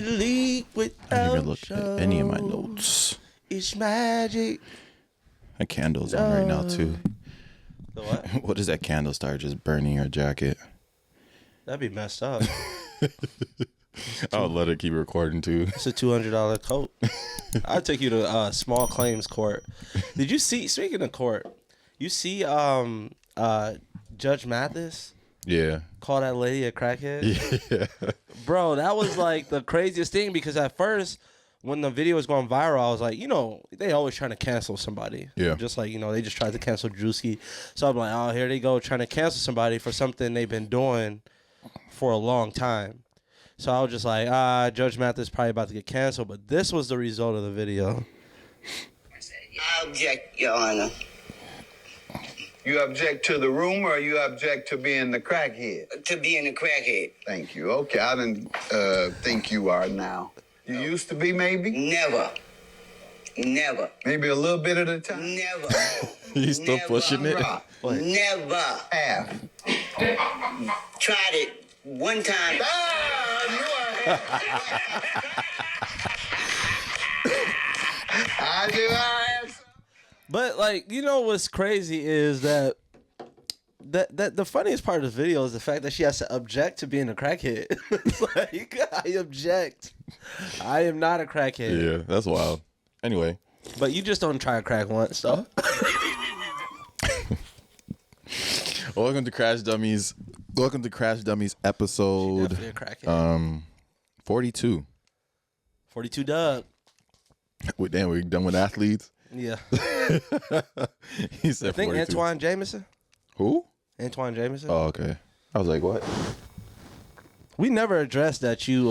believe without I didn't even look at any of my notes. It's magic. That candle's on right now too. The what? What is that candle start just burning your jacket? That'd be messed up. I'll let it keep recording too. It's a $200 coat. I'll take you to small claims court. Did you see? Speaking of court, you see Judge Mathis? Yeah. Call that lady a crackhead? Yeah. Bro, that was like the craziest thing because at first, when the video was going viral, I was like, they always trying to cancel somebody. Yeah. Just like, they just tried to cancel Drewski. So I'm like, oh, here they go trying to cancel somebody for something they've been doing for a long time. So I was just like, Judge Mathis probably about to get canceled. But this was the result of the video. I object, Your Honor. You object to the rumor or you object to being the crackhead? To being a crackhead. Thank you. Okay, I didn't think you are now. You used to be, maybe? Never. Maybe a little bit at a time? Never. You still pushing it? Never. Half. Tried it one time. I do. But like, what's crazy is that the funniest part of the video is the fact that she has to object to being a crackhead. It's like, I object. I am not a crackhead. Yeah, that's wild. Anyway. But you just don't try a crack once, though. Welcome to Crash Dummies. Welcome to Crash Dummies episode 42. 42 Doug. Damn, we're done with athletes. Yeah. He said I think 42. Antoine Jameson. Who? Antoine Jameson. Oh, okay. I was like, what? We never addressed that you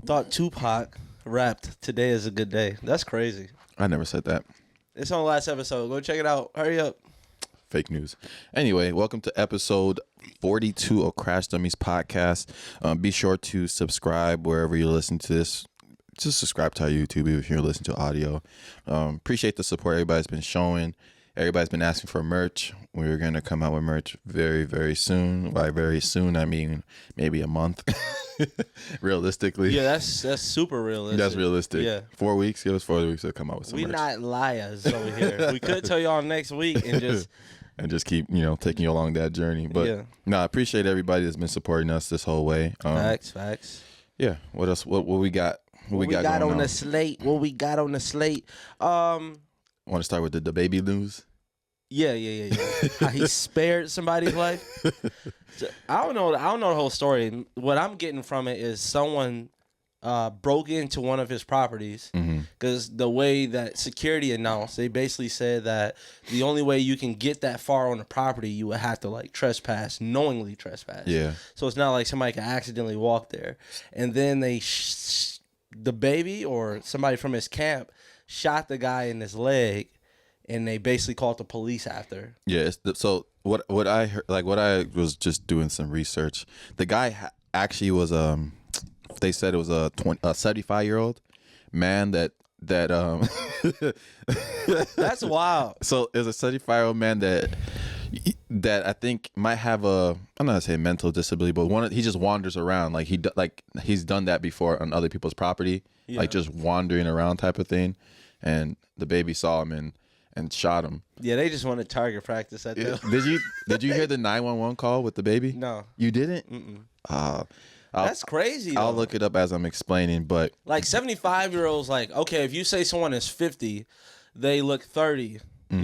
thought Tupac rapped "Today is a Good Day." That's crazy. I never said that. It's on the last episode. Go check it out. Hurry up. Fake news. Anyway, welcome to episode 42 of Crash Dummies podcast. Be sure to subscribe wherever you listen to this. Just subscribe to our YouTube if you're listening to audio. Appreciate the support everybody's been showing. Everybody's been asking for merch. We're going to come out with merch very, very soon. By very soon, I mean maybe a month. Realistically. Yeah, that's super realistic. That's realistic. Yeah. 4 weeks. Give us 4 weeks to come out with some merch. We're not liars over here. We could tell y'all next week and just... and just keep, taking you along that journey. But yeah. No, I appreciate everybody that's been supporting us this whole way. Facts. Yeah. What else? What we got? What we got on the slate? What we got on the slate? Want to start with the Dababy news? Yeah. How he spared somebody's life. So, I don't know the whole story. What I'm getting from it is someone broke into one of his properties because the way that security announced, they basically said that the only way you can get that far on the property, you would have to knowingly trespass. Yeah. So it's not like somebody can accidentally walk there. And then they, the baby or somebody from his camp shot the guy in his leg, and they basically called the police after. Yeah. So what I heard, what I was just doing some research. The guy actually was they said it was a 75-year-old man that That's wild. So it's a 75-year-old man that I think might have I'm not gonna say mental disability, but he just wanders around he's done that before on other people's property, like just wandering around type of thing. And the baby saw him and shot him. Yeah, they just wanted target practice at that. Did you hear the 911 call with the baby? No, you didn't. That's crazy. Though. I'll look it up as I'm explaining, but 75-year-olds, okay, if you say someone is 50, they look 30,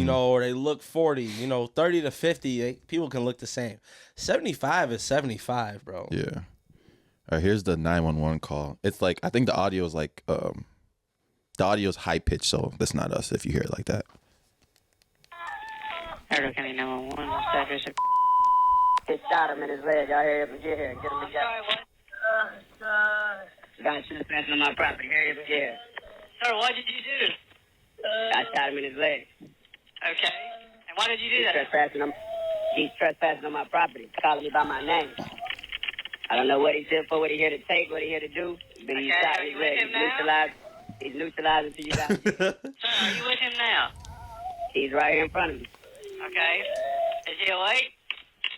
or they look 40, 30 to 50, people can look the same. 75 is 75, bro. Yeah. All right, here's the 911 call. It's I think the audio is the audio is high pitched, so that's not us if you hear it like that. Hello, County 911. What's the address of... He shot him in his leg. Y'all hurry up and get here. Get him together. Guy trespassing on my property. Hurry up and get here. Sir, what did you do? I shot him in his leg. Okay. And why did you do that? He's trespassing on my property. Calling me by my name. I don't know what he's here for, what he's here to take, what he's here to do. But he shot are his you leg. with him now? He's neutralizing to you guys. Sir, are you with him now? He's right here in front of me. Okay. Is he awake?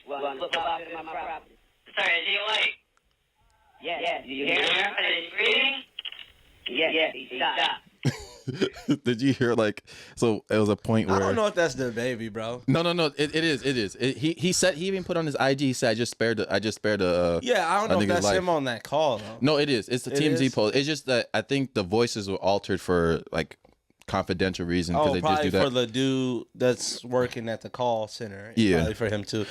Well, I'm football to my property. Sir, is he awake? Yeah. Do you hear him? Is he Yeah, he stopped. Did you hear so it was a point I where don't know if that's the baby, bro. No, it is. He said he even put on his IG. He said I just spared the Yeah, I don't know if nigga's that's life. him on that call though. No, it is. It's the It TMZ is? post. It's just that I think the voices were altered for confidential reasons because Oh, they just probably do that. for the dude that's working at the call center. Yeah. Probably for him too.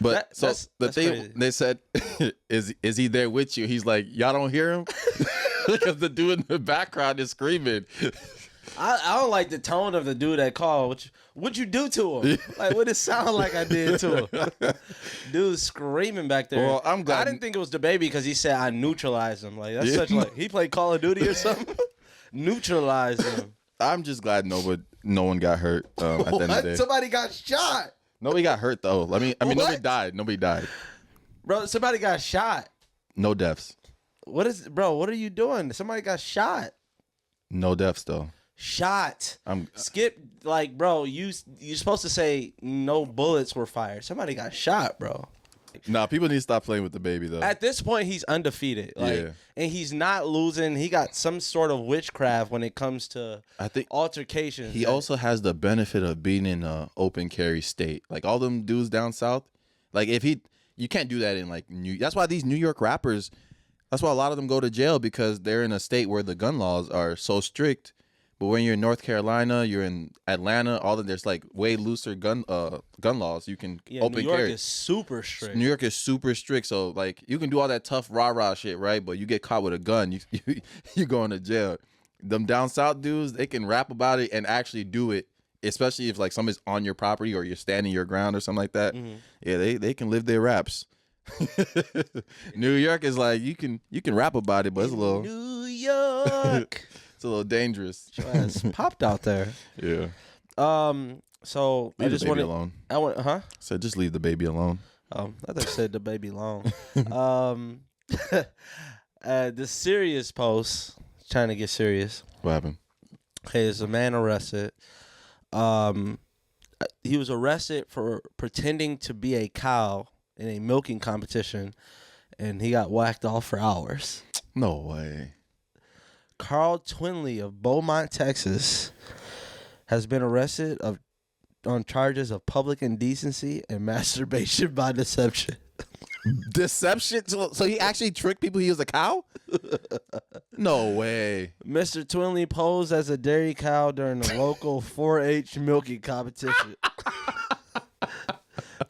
But That's thing crazy. they said is he there with you? He's like, y'all don't hear him because the dude in the background is screaming. I don't like the tone of the dude that called. What'd you do to him? Like, what it sound like I did to him? Dude's screaming back there. Well, I'm glad- I didn't think it was the baby because he said I neutralized him. Like, that's Yeah. such like, he played Call of Duty or something? Neutralized him. I'm just glad no one got hurt at the end of the day. Somebody got shot. Nobody got hurt though. I mean What? nobody died. Nobody died. Bro, somebody got shot. No deaths. What are you doing? Somebody got shot. No deaths though. Shot. I'm Skip, like, bro, you're supposed to say no bullets were fired. Somebody got shot, bro. Nah, people need to stop playing with the baby though. At this point, he's undefeated. Like, Yeah. and he's not losing. He got some sort of witchcraft when it comes to I think altercations. he also has the benefit of being in a open carry state. Like all them dudes down south, you can't do that in that's why these New York rappers, that's why a lot of them go to jail because they're in a state where the gun laws are so strict. But when you're in North Carolina, you're in Atlanta, there's way looser gun laws. You can open New York carry. is super strict. New York is super strict, so you can do all that tough rah shit, right? But you get caught with a gun, you going to jail. Them down south dudes, they can rap about it and actually do it, especially if somebody's on your property or you're standing your ground or something like that. Mm-hmm. Yeah, they can live their raps. New York is you can rap about it, but it's a little New York. it's a little dangerous. Your ass popped out there. Yeah. So Leave I just the baby wanted. alone. I want, huh? So just leave the baby alone. I thought you said the baby long. The serious post, trying to get serious. What happened? Okay, there's a man arrested. He was arrested for pretending to be a cow in a milking competition, and he got whacked off for hours. No way. Carl Twinley of Beaumont, Texas, has been arrested on charges of public indecency and masturbation by deception. Deception? So he actually tricked people he was a cow? No way. Mr. Twinley posed as a dairy cow during the local 4-H milking competition.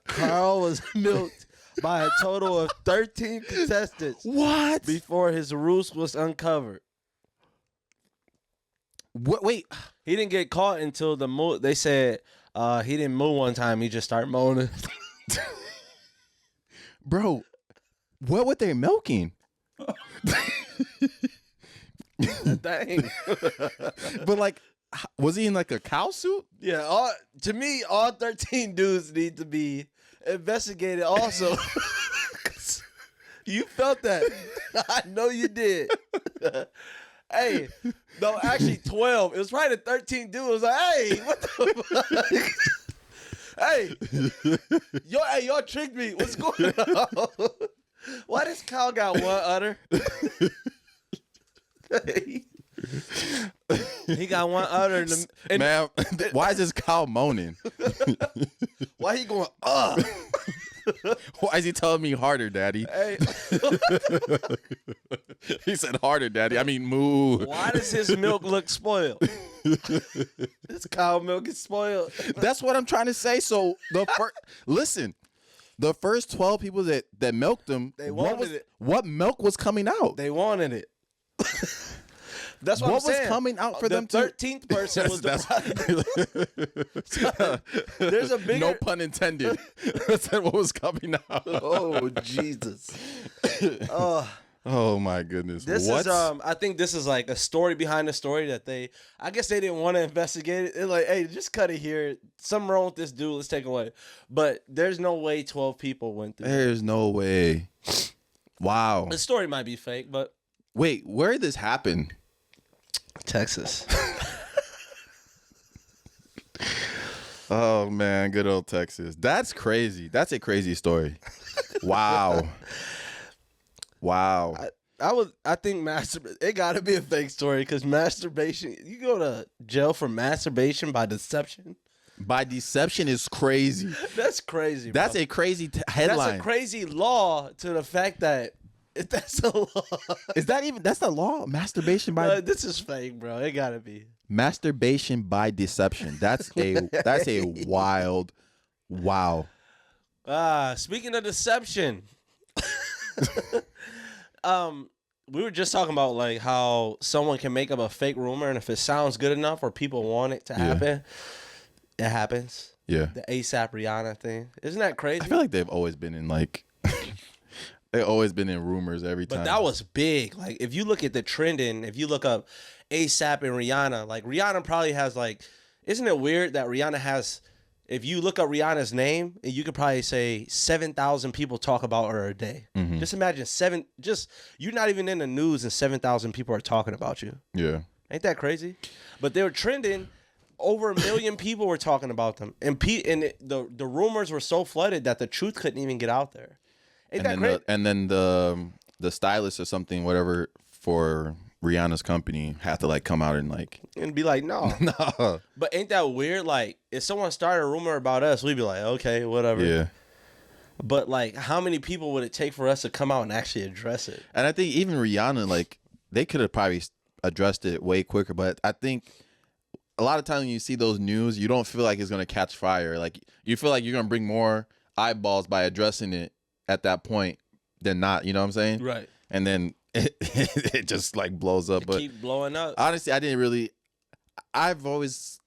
Carl was milked by a total of 13 contestants. What? Before his roost was uncovered. What? Wait. He didn't get caught until the moo. They said he didn't moo one time. He just started moaning. Bro, what were they milking? Dang. But was he in a cow suit? Yeah, to me, all 13 dudes need to be investigated also. You felt that. I know you did. Hey, no, actually 12. It was probably the 13 dudes. It was like, hey, what the fuck? Hey, y'all tricked me. What's going on? Why does Kyle got one udder? He got one udder. Man, why is this cow moaning? Why he going, Why is he telling me harder, daddy? Hey. He said harder, daddy. I mean, moo. Why does his milk look spoiled? This cow milk is spoiled. That's what I'm trying to say. So listen, the first 12 people that milked him, They wanted it. What milk was coming out? They wanted it. That's what I'm was saying. coming out for the them too? 13th person was the There's a bigger. No pun intended. That's what was coming out. Oh Jesus. Oh my goodness. This what? is I think this is a story behind the story that I guess they didn't want to investigate it. They're like, hey, just cut it here. Something wrong with this dude. Let's take it away. But there's no way 12 people went through. There's no way. Wow. The story might be fake, but Wait, where did this happen? Texas. Oh man, good old Texas. That's crazy. That's a crazy story. Wow. Wow. I think it gotta be a fake story because masturbation. You go to jail for masturbation by deception. By deception is crazy. That's crazy. That's bro. a crazy headline. That's a crazy law to the fact that that's a law. Is that even? That's the law. Masturbation by This is fake, bro. It gotta be masturbation by deception. That's a wild. Wow. Speaking of deception, we were just talking about like how someone can make up a fake rumor, and if it sounds good enough or people want it to happen, it happens. Yeah. The ASAP Rihanna thing. Isn't that crazy? I feel like they've always been in like they've always been in rumors every time. But that was big. Like if you look at the trending, if you look up ASAP and Rihanna, like Rihanna probably has like, isn't it weird that Rihanna has, if you look up Rihanna's name, you could probably say 7,000 people talk about her a day. Mm-hmm. Just imagine you're not even in the news and 7,000 people are talking about you. Yeah. Ain't that crazy? But they were trending. Over 1 million people were talking about them. And the rumors were so flooded that the truth couldn't even get out there. Ain't that crazy? And then the stylist or something, whatever, for Rihanna's company had to like come out and like And be like, no. no. But ain't that weird? Like, if someone started a rumor about us, we'd be like, okay, whatever. Yeah. But, like, how many people would it take for us to come out and actually address it? And I think even Rihanna, like, they could have probably addressed it way quicker. But I think a lot of times when you see those news, you don't feel like it's going to catch fire. Like, you feel like you're going to bring more eyeballs by addressing it at that point than not. You know what I'm saying? Right. And then it just, like, blows up. But Keep blowing up. honestly, I've always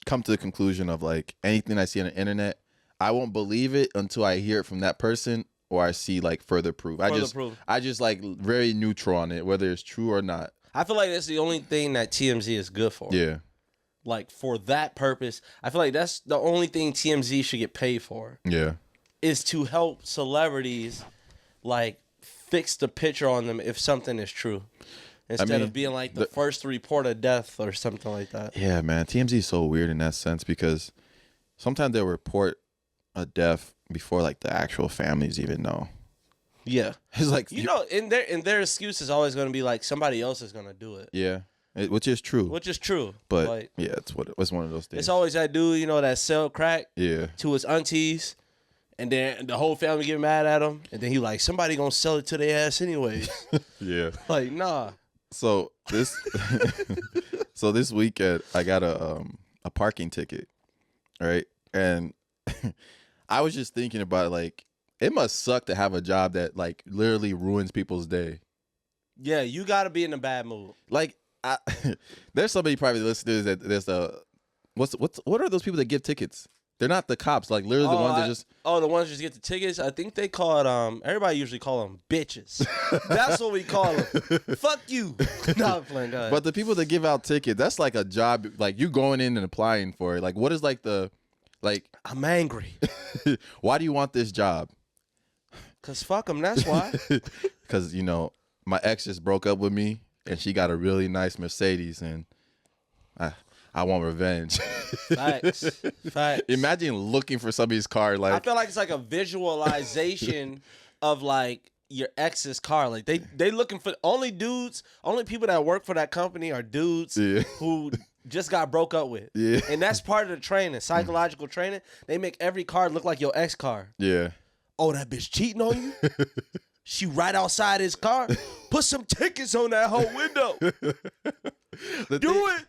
come to the conclusion of, like, anything I see on the internet, I won't believe it until I hear it from that person or I see like further proof. I just like very neutral on it, whether it's true or not. I feel like that's the only thing that TMZ is good for. Yeah. Like, for that purpose, I feel like that's the only thing TMZ should get paid for. Yeah. Is to help celebrities, like, fix the picture on them if something is true. Instead of being like the first to report a death or something like that. Yeah, man. TMZ is so weird in that sense because sometimes they'll report a death before like the actual families even know. Yeah. It's like, you know, and their excuse is always going to be like somebody else is going to do it. Yeah. Which is true. But like, yeah, it's one of those things. It's always that dude, you know, that sell crack to his aunties, and then the whole family get mad at him, and then he like, somebody gonna sell it to their ass anyways. Yeah. Like, nah. So this this weekend I got a parking ticket, right? And I was just thinking about like it must suck to have a job that like literally ruins people's day. Yeah, you got to be in a bad mood. Like there's somebody probably listening that there's what are those people that give tickets? They're not the cops, like literally the ones that just the ones that just get the tickets. I think they call it everybody usually call them bitches. That's what we call them. Fuck you. No, I'm playing. Go ahead. But the people that give out tickets, that's like a job. Like you going in and applying for it. Like what is like the like? I'm angry. Why do you want this job? Cause fuck them. That's why. Because you know my ex just broke up with me, and she got a really nice Mercedes, and I want revenge. Facts. Imagine looking for somebody's car. Like I feel like it's like a visualization of like your ex's car. Like they looking for only people that work for that company are dudes who just got broke up with. Yeah. And that's part of the training, psychological training. They make every car look like your ex car. Yeah. Oh, that bitch cheating on you? She right outside his car? Put some tickets on that whole window. Do it.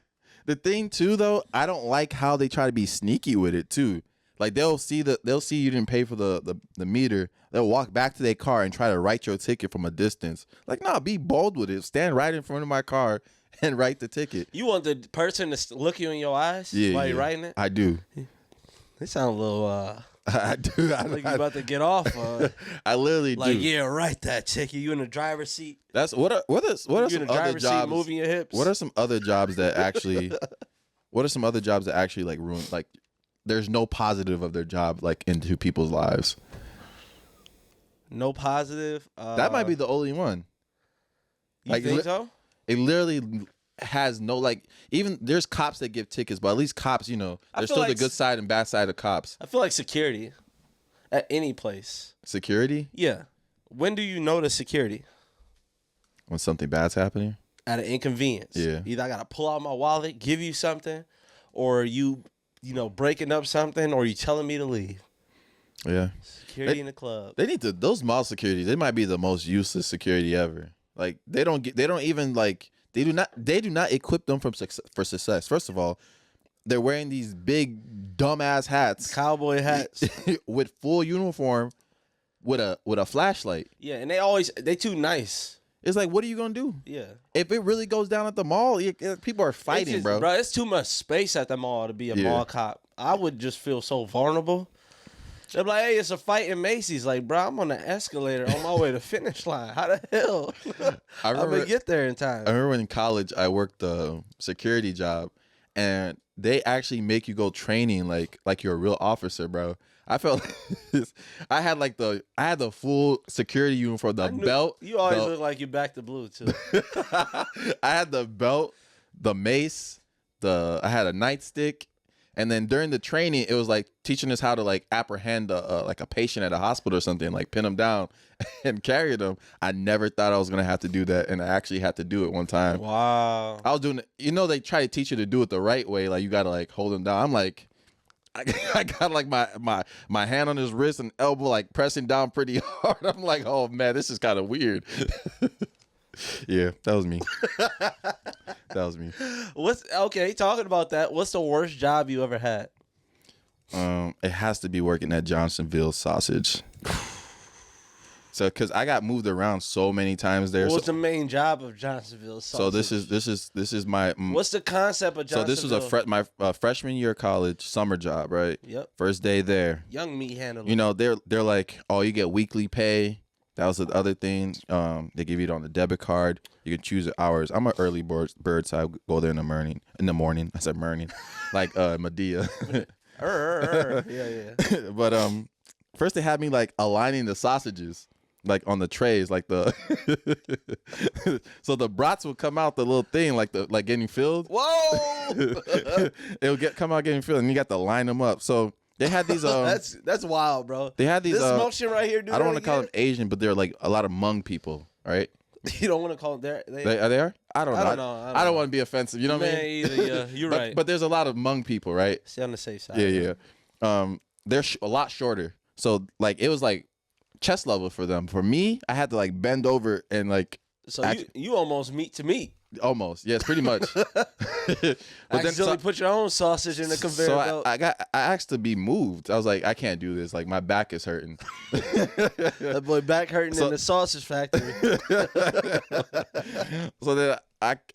The thing too, though, I don't like how they try to be sneaky with it too. Like they'll see you didn't pay for the meter. They'll walk back to their car and try to write your ticket from a distance. Like, nah, be bold with it. Stand right in front of my car and write the ticket. You want the person to look you in your eyes while you're writing it? I do. They sound a little. I do. I think you about to get off. I literally like, do. Yeah, write that ticket. You in the driver's seat. That's what are some other jobs? Moving your hips. What are some other jobs that actually? What are some other jobs that actually like ruin? Like, there's no positive of their job like into people's lives. No positive. That might be the only one. You think so? It literally has no like. Even there's cops that give tickets, but at least cops, you know, there's still like the good side and bad side of cops. I feel like security at any place. Security? Yeah. When do you notice security? When something bad's happening? At an inconvenience. Yeah. Either I got to pull out my wallet, give you something, or you breaking up something, or you telling me to leave. Yeah. Security in the club. They need to, those mall security, they might be the most useless security ever. Like, they do not equip them for success. First of all, they're wearing these big dumbass hats. Cowboy hats. With full uniform with a flashlight. Yeah, and they too nice. It's like, what are you gonna do? Yeah. If it really goes down at the mall, people are fighting, bro. Bro, it's too much space at the mall to be a mall cop. I would just feel so vulnerable. They're like, hey, it's a fight in Macy's. Like, bro, I'm on the escalator on my way to finish line. How the hell? I'm gonna get there in time. I remember in college, I worked a security job, and they actually make you go training like you're a real officer, bro. I felt like I had the full security uniform, the belt. You always look like you back to blue too. I had the belt, the mace, I had a nightstick. And then during the training, it was like teaching us how to like apprehend like a patient at a hospital or something, like pin them down and carry them. I never thought I was going to have to do that. And I actually had to do it one time. Wow. I was doing it. They try to teach you to do it the right way. Like you got to like hold them down. I'm like, I got like my hand on his wrist and elbow, like pressing down pretty hard. I'm like, oh man, this is kind of weird. Yeah, that was me. That was me. Talking about that, what's the worst job you ever had? It has to be working at Johnsonville Sausage. So, because I got moved around so many times there. What's the main job of Johnsonville Sausage? So this is my. What's the concept of Johnsonville? So this was my freshman year of college summer job, right? Yep. First day there. Young meat handler. They're like, oh, you get weekly pay. That was the other thing. They give you it on the debit card. You can choose the hours. I'm an early bird, so I go there in the morning. I said morning, like Medea. Yeah. But first they had me like aligning the sausages, like on the trays, like the. So the brats would come out the little thing, like getting filled. Whoa! It'll come out getting filled, and you got to line them up. So. They had these. That's wild, bro. They had these. This motion right here. I don't want to call them Asian, but they're like a lot of Hmong people, right? You don't want to call them. They are. I don't know. I don't want to be offensive. You know what I mean? Either, yeah, you're right. But there's a lot of Hmong people, right? Stay on the safe side. Yeah. They're a lot shorter, so like it was like chest level for them. For me, I had to like bend over and like. So you almost meat to meat. Almost, yes, pretty much. But accidentally put your own sausage in the conveyor belt. I asked to be moved. I was like, I can't do this. Like my back is hurting. That boy back hurting in the sausage factory. So then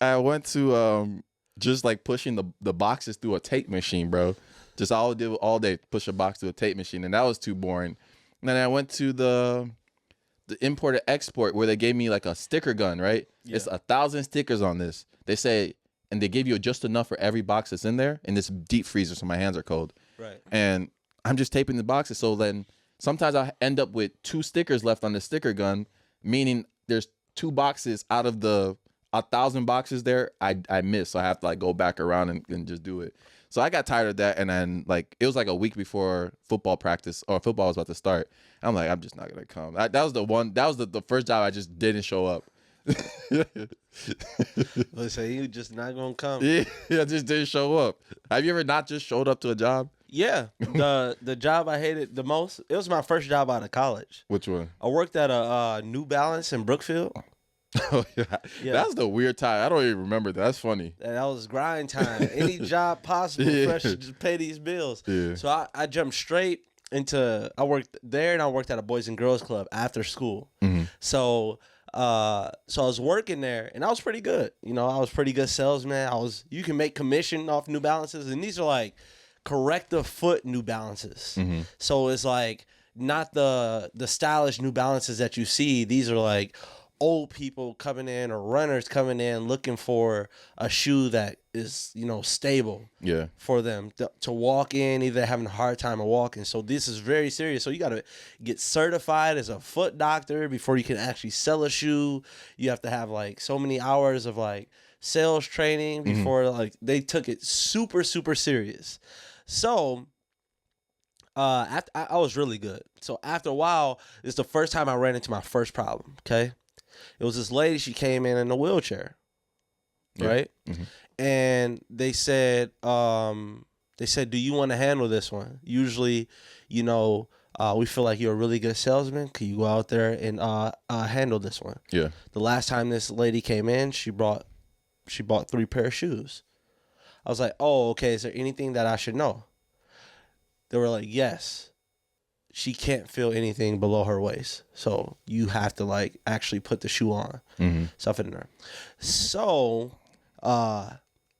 I went to just like pushing the boxes through a tape machine, bro. Just all I did all day, push a box through a tape machine, and that was too boring. And then I went to the import and export where they gave me like a sticker gun, right? Yeah. It's 1,000 stickers on this. They say, and they give you just enough for every box that's in there. And this deep freezer, so my hands are cold. Right. And I'm just taping the boxes. So then sometimes I end up with 2 stickers left on the sticker gun, meaning there's 2 boxes out of the 1,000 boxes there. I miss. So I have to like go back around and just do it. So I got tired of that, and then like it was like a week before football practice or football was about to start. I'm like, I'm just not gonna come. That was the first job I just didn't show up. Listen, you just not gonna come. Yeah, I just didn't show up. Have you ever not just showed up to a job? Yeah, the job I hated the most. It was my first job out of college. Which one? I worked at a New Balance in Brookfield. Oh yeah, that's the weird time. I don't even remember that. That's funny. And that was grind time. Any job possible, fresh to just pay these bills. Yeah. So I jumped straight into. I worked there, and I worked at a Boys and Girls Club after school. Mm-hmm. So I was working there, and I was pretty good. I was pretty good salesman. You can make commission off New Balances, and these are like corrective foot New Balances. Mm-hmm. So it's like not the stylish New Balances that you see. These are like old people coming in or runners coming in looking for a shoe that is, stable for them to walk in, either having a hard time of walking. So this is very serious. So you got to get certified as a foot doctor before you can actually sell a shoe. You have to have like so many hours of like sales training before like they took it super, super serious. So I was really good. So after a while, it's the first time I ran into my first problem. Okay. It was this lady. She came in a wheelchair, right? And they said, do you want to handle this one? Usually, we feel like you're a really good salesman. Can you go out there and handle this one? Yeah. The last time this lady came in, she bought 3 pair of shoes. I was like, oh, okay. Is there anything that I should know? They were like, yes. She can't feel anything below her waist. So you have to like actually put the shoe on. Stuff in there. So, I'm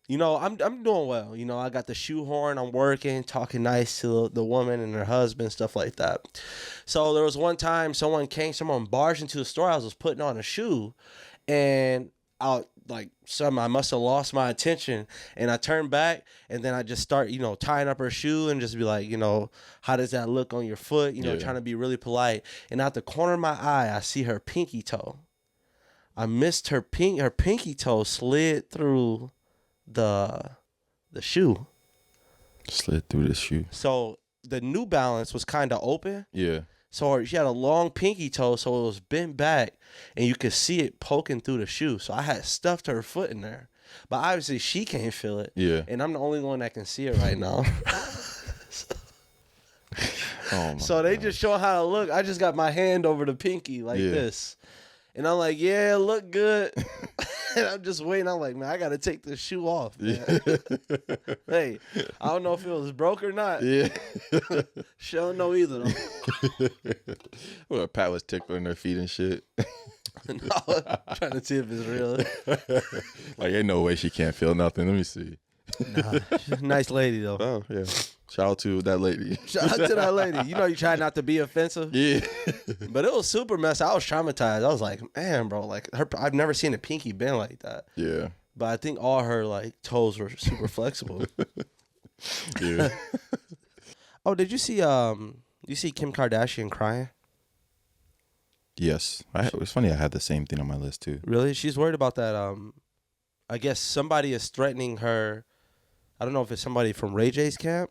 doing well. I got the shoehorn. I'm working, talking nice to the woman and her husband, stuff like that. So there was one time someone barged into the store. I was putting on a shoe, and I must have lost my attention, and I turned back, and then I just start, tying up her shoe and just be like, how does that look on your foot? Trying to be really polite. And out the corner of my eye, I see her pinky toe. I missed her pinky toe slid through the shoe. Slid through the shoe. So the New Balance was kind of open. Yeah. So she had a long pinky toe, so it was bent back, and you could see it poking through the shoe. So I had stuffed her foot in there. But obviously she can't feel it. Yeah. And I'm the only one that can see it right now. So they just show how to look. I just got my hand over the pinky like this. And I'm like, yeah, look good. And I'm just waiting. I'm like, man, I got to take this shoe off. Man. Hey, I don't know if it was broke or not. Yeah. She don't know either, though. Well, Pat was tickling her feet and shit. No, I'm trying to see if it's real. Like, ain't no way she can't feel nothing. Let me see. Nah, she's a nice lady, though. Oh, yeah. Shout out to that lady. Shout out to that lady. You try not to be offensive. Yeah. But it was super messy. I was traumatized. I was like, man, bro, like I've never seen a pinky bend like that. Yeah. But I think all her like toes were super flexible. Yeah. Oh, did you see Kim Kardashian crying? Yes. It was funny. I had the same thing on my list too. Really? She's worried about that. I guess somebody is threatening her. I don't know if it's somebody from Ray J's camp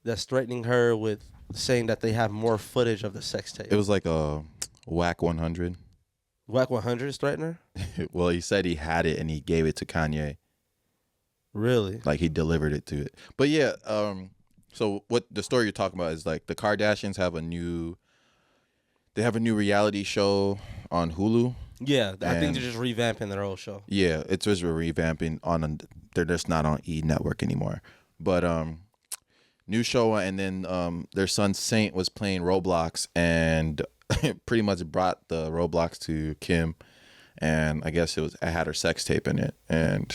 that's threatening her with saying that they have more footage of the sex tape. It was like a Whack 100. Whack 100 is threatening her? Well, he said he had it and he gave it to Kanye. Really? Like he delivered it to it. But yeah, so what the story you're talking about is like the Kardashians have a new reality show on Hulu. Yeah, I think they're just revamping their old show. Yeah, it's just revamping they're just not on E Network anymore. But new show, and then their son Saint was playing Roblox and pretty much brought the Roblox to Kim, and I guess it had her sex tape in it, and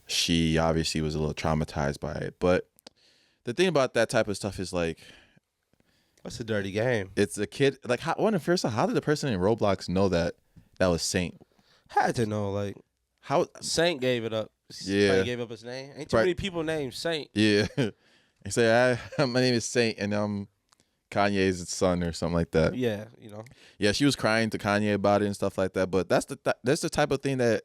she obviously was a little traumatized by it. But the thing about that type of stuff is like, that's a dirty game. it's a kid. Like, how did the person in Roblox know that was Saint? Had to know, like, How? Saint gave it up. Yeah. Somebody gave up his name. Ain't too many people named Saint. Yeah. He said, my name is Saint, and I'm Kanye's son or something like that. Yeah, Yeah, she was crying to Kanye about it and stuff like that. But that's the type of thing that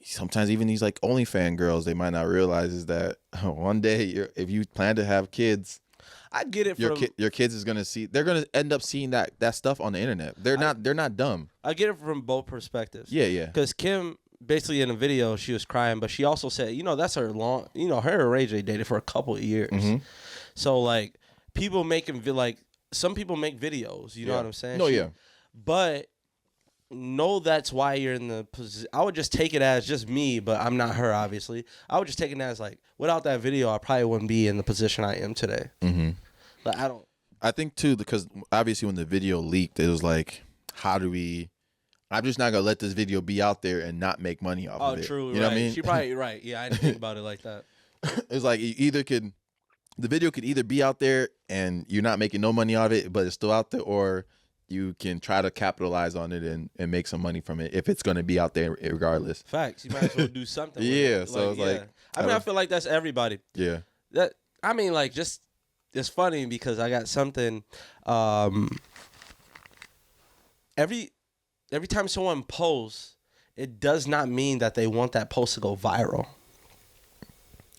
sometimes even these like OnlyFans girls, they might not realize is that one day if you plan to have kids, I get it your kids is gonna see. They're gonna end up seeing that stuff on the internet. They're not dumb. I get it from both perspectives. Yeah. Because Kim, basically in the video, she was crying, but she also said, that's her long. Her and Ray J dated for a couple of years. Mm-hmm. So like people some people make videos. You know what I'm saying? No, yeah. But no, that's why you're in the position. I would just take it as just me, but I'm not her, obviously. I would just take it as like, without that video, I probably wouldn't be in the position I am today. Mm-hmm. Like, I think too, because obviously when the video leaked, it was like, I'm just not gonna let this video be out there and not make money off of it. Oh, true. You know what I mean? She probably right. Yeah, I didn't think about it like that. It's like the video could either be out there and you're not making no money off it, but it's still out there, or you can try to capitalize on it and make some money from it if it's going to be out there regardless. Facts. You might as well do something. Yeah. With it. So it's like, I feel like that's everybody. Yeah. It's funny because I got something. Every time someone posts, it does not mean that they want that post to go viral.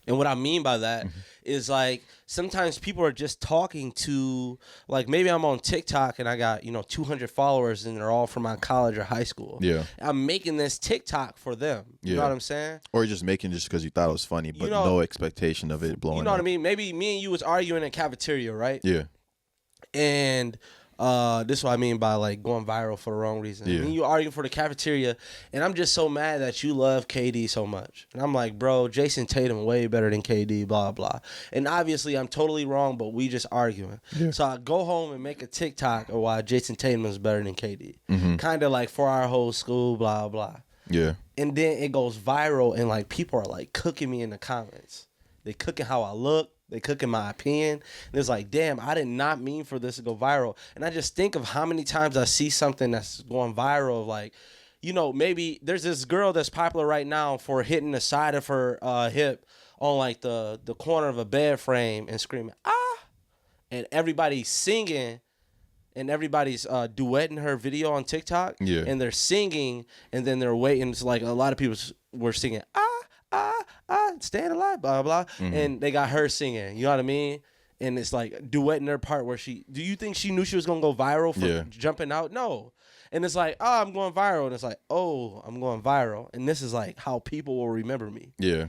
And what I mean by that is like sometimes people are just talking to, like, maybe I'm on TikTok and I got 200 followers and they're all from my college or high school. Yeah. I'm making this TikTok for them. You know what I'm saying? Or just making just because you thought it was funny, but no expectation of it blowing up. You know what I mean? Maybe me and you was arguing in a cafeteria, right? Yeah. And this is what I mean by like going viral for the wrong reason. Yeah. And you argue for the cafeteria, and I'm just so mad that you love KD so much. And I'm like, bro, Jason Tatum way better than KD, blah, blah. And obviously I'm totally wrong, but we just arguing. Yeah. So I go home and make a TikTok of why Jason Tatum is better than KD. Kind of like for our whole school, blah, blah. Yeah. And then it goes viral, and like people are like cooking me in the comments. They cooking how I look. They cooking my opinion. And it's like, damn, I did not mean for this to go viral. And I just think of how many times I see something that's going viral of like, maybe there's this girl that's popular right now for hitting the side of her hip on like the corner of a bed frame and screaming, ah! And everybody's singing and everybody's duetting her video on TikTok. Yeah. And they're singing and then they're waiting. It's like a lot of people were singing, staying alive, blah, blah. And they got her singing, you know what I mean? And it's like duetting her part where do you think she knew she was going to go viral for jumping out? No. And it's like, oh, I'm going viral. And it's like, oh, I'm going viral. And this is like how people will remember me. Yeah.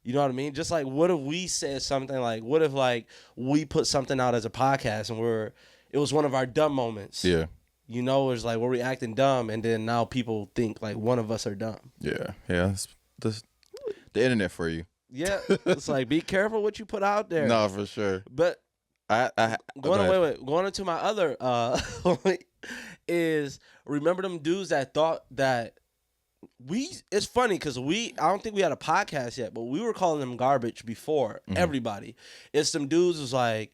You know what I mean? Just like, what if we said something like, what if like we put something out as a podcast and it was one of our dumb moments. Yeah. It's like, we're reacting dumb. And then now people think like one of us are dumb. Yeah. Yeah. The internet for you. Yeah, it's like, be careful what you put out there. No, for sure. But going into my other point is, remember them dudes that thought that it's funny because I don't think we had a podcast yet, but we were calling them garbage before everybody. It's some dudes was like,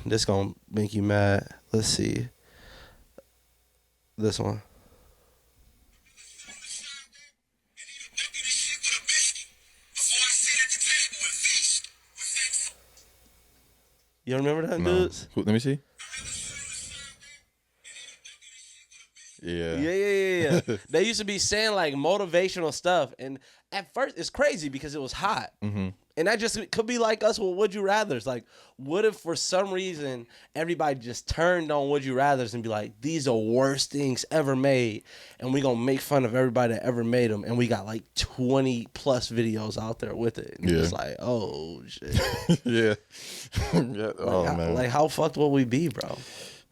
this gonna make you mad. Let's see. This one. You remember that, dudes? Let me see. Yeah. Yeah. They used to be saying like motivational stuff, and at first it's crazy because it was hot. And that just could be like us with Would You Rathers. Like, what if for some reason everybody just turned on Would You Rathers and be like, these are worst things ever made, and we gonna make fun of everybody that ever made them, and we got like 20 plus videos out there with it. And it's like, oh shit. Yeah. Oh man. Like, how fucked will we be, bro?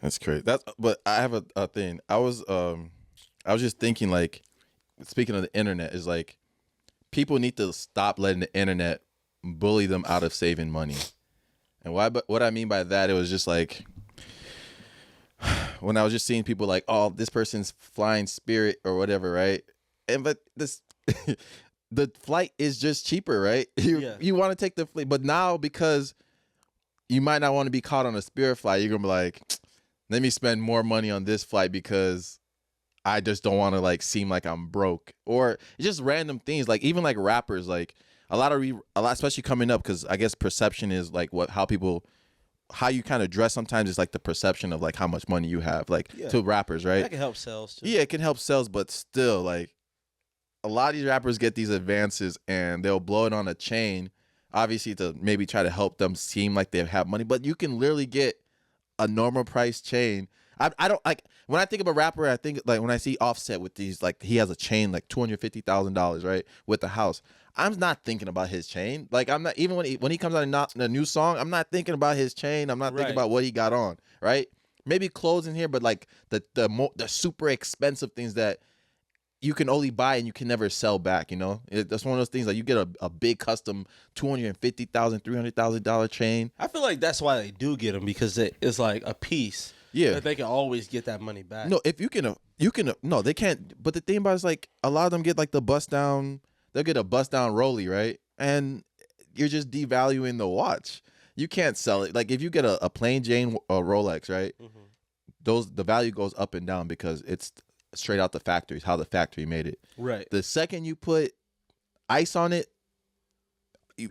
That's crazy. But I have a thing. I was just thinking, like, speaking of the internet, is like, people need to stop letting the internet bully them out of saving money. And what I mean by that, it was just like, when I was just seeing people like, oh, this person's flying Spirit or whatever, right? But this the flight is just cheaper, right? You want to take the flight, but now because you might not want to be caught on a Spirit flight, you're gonna be like, let me spend more money on this flight because I just don't want to like seem like I'm broke. Or just random things, like even like rappers, like a lot, especially coming up, because I guess perception is like how you kind of dress sometimes is like the perception of like how much money you have, like to rappers, right? That can help sales too. Yeah, it can help sales, but still, like, a lot of these rappers get these advances and they'll blow it on a chain, obviously to maybe try to help them seem like they have money, but you can literally get a normal price chain. I don't like, when I think of a rapper, I think like when I see Offset with these, like he has a chain like $250,000, right, with the house. I'm not thinking about his chain. Like, I'm not, even when he comes out in a new song, I'm not thinking about his chain. I'm not thinking about what he got on, right? Maybe clothes in here, but like the super expensive things that you can only buy and you can never sell back, you know? That's one of those things, like you get a big custom $250,000, $300,000 chain. I feel like that's why they do get them, because it's like a piece. Yeah. That they can always get that money back. No, if you can, no, they can't. But the thing about it is, like, a lot of them get like the bust down, they'll get a bust down rollie, right? And you're just devaluing the watch. You can't sell it. Like, if you get a plain Jane Rolex, right? The value goes up and down because it's straight out the factory, how the factory made it. Right. The second you put ice on it,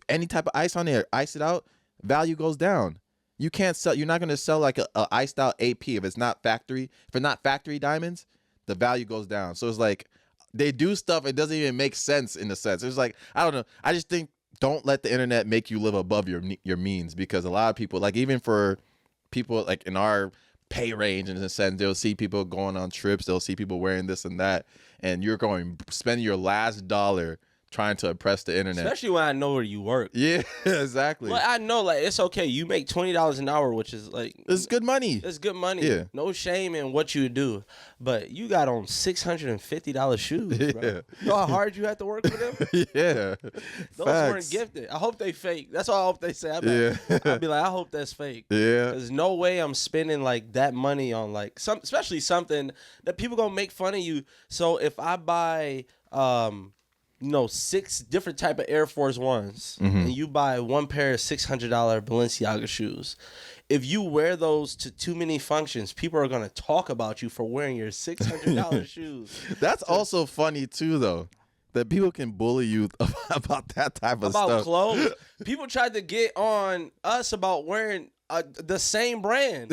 any type of ice on it, or ice it out, value goes down. You can't sell. You're not going to sell like a iced out AP if it's not factory. If it's not factory diamonds, the value goes down. So it's like they do stuff. It doesn't even make sense in a sense. It's like, I don't know. I just think don't let the internet make you live above your means, because a lot of people, like even for people like in our pay range in a sense, they'll see people going on trips. They'll see people wearing this and that. And you're going spending your last dollar trying to oppress the internet. Especially when I know where you work. Yeah, exactly. Well, I know, like, it's okay. You make $20 an hour, which is like, It's good money. it's good money. Yeah. No shame in what you do. But you got on $650 shoes, bro. Yeah. You know how hard you had to work for them? Yeah. Those Facts. weren't gifted. I hope they fake. That's all I hope they say. Yeah. I'd be like, I hope that's fake. Yeah. There's no way I'm spending like that money on like especially something that people gonna make fun of you. So if I buy 6 different type of Air Force Ones, and you buy one pair of $600 Balenciaga shoes, if you wear those to too many functions, people are gonna talk about you for wearing your $600 shoes. That's also funny too, though, that people can bully you about that type of About stuff. clothes, people tried to get on us about wearing the same brand.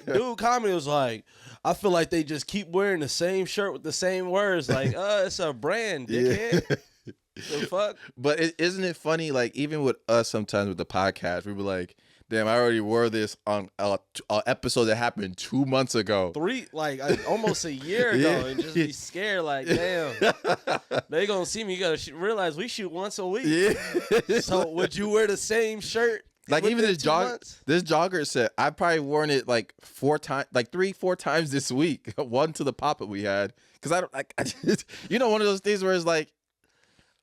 Dude, comedy was like, I feel like they just keep wearing the same shirt with the same words. Like, it's a brand, dickhead. The fuck? But isn't it funny? Like even with us, sometimes with the podcast, we were like, "Damn, I already wore this on an episode that happened 2 months ago." Almost a year ago, Yeah. and just be scared. Like, damn, they gonna see me. You gotta realize we shoot once a week. Yeah. So would you wear the same shirt? Like even within this 2 months? this jogger said, I probably worn it like 4 times, like 3-4 times this week. One to the pop-up we had, because I don't like, one of those things where it's like,